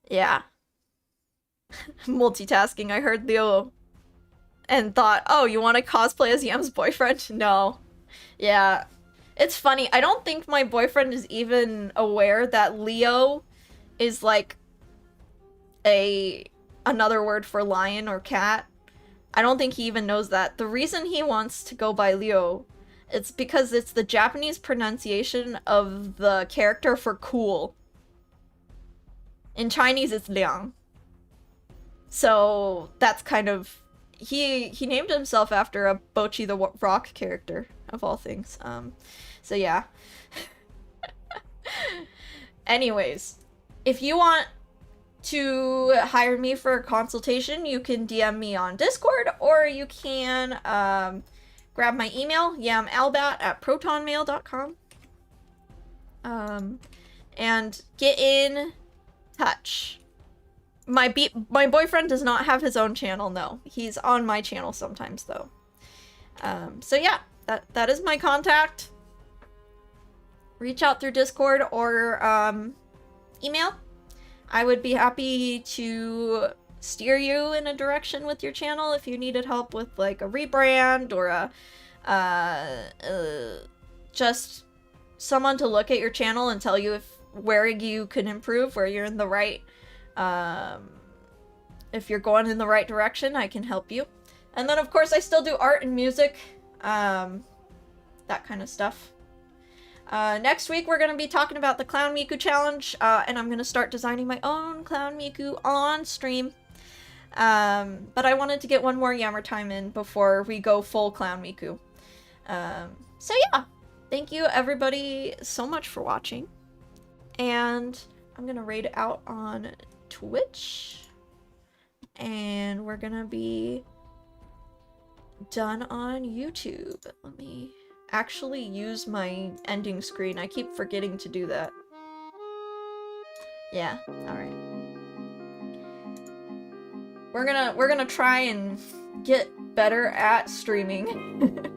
S1: Yeah. Multitasking. I heard Leo and thought, oh, you want to cosplay as Yam's boyfriend? No. Yeah. It's funny. I don't think my boyfriend is even aware that Leo is like another word for lion or cat. I don't think he even knows that. The reason he wants to go by Leo, it's because it's the Japanese pronunciation of the character for cool. In Chinese, it's Liang. So that's kind of... He named himself after a Bochi the Rock character, of all things. So yeah. Anyways, if you want to hire me for a consultation, you can DM me on Discord, or you can grab my email, yamalbat@protonmail.com, and get in touch. My boyfriend does not have his own channel, no. He's on my channel sometimes, though. So yeah, that is my contact. Reach out through Discord or email. I would be happy to steer you in a direction with your channel if you needed help with like a rebrand or just someone to look at your channel and tell you where you can improve, where you're in the right, if you're going in the right direction, I can help you. And then of course I still do art and music, that kind of stuff. Next week we're going to be talking about the Clown Miku challenge, and I'm going to start designing my own Clown Miku on stream. But I wanted to get one more Yammer time in before we go full Clown Miku. So yeah, thank you everybody so much for watching. And I'm going to raid it out on Twitch. And we're going to be done on YouTube. Let me actually use my ending screen. I keep forgetting to do that. Yeah, alright. We're gonna try and get better at streaming.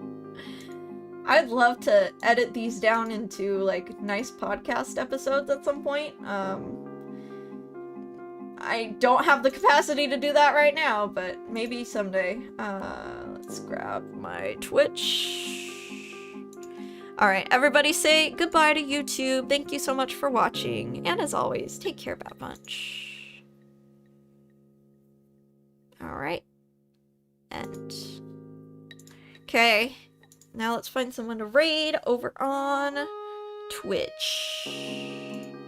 S1: I'd love to edit these down into like nice podcast episodes at some point. I don't have the capacity to do that right now, but maybe someday. Let's grab my Twitch. Alright, everybody say goodbye to YouTube. Thank you so much for watching. And as always, take care, Bad Bunch. Alright. And... okay. Now let's find someone to raid over on Twitch.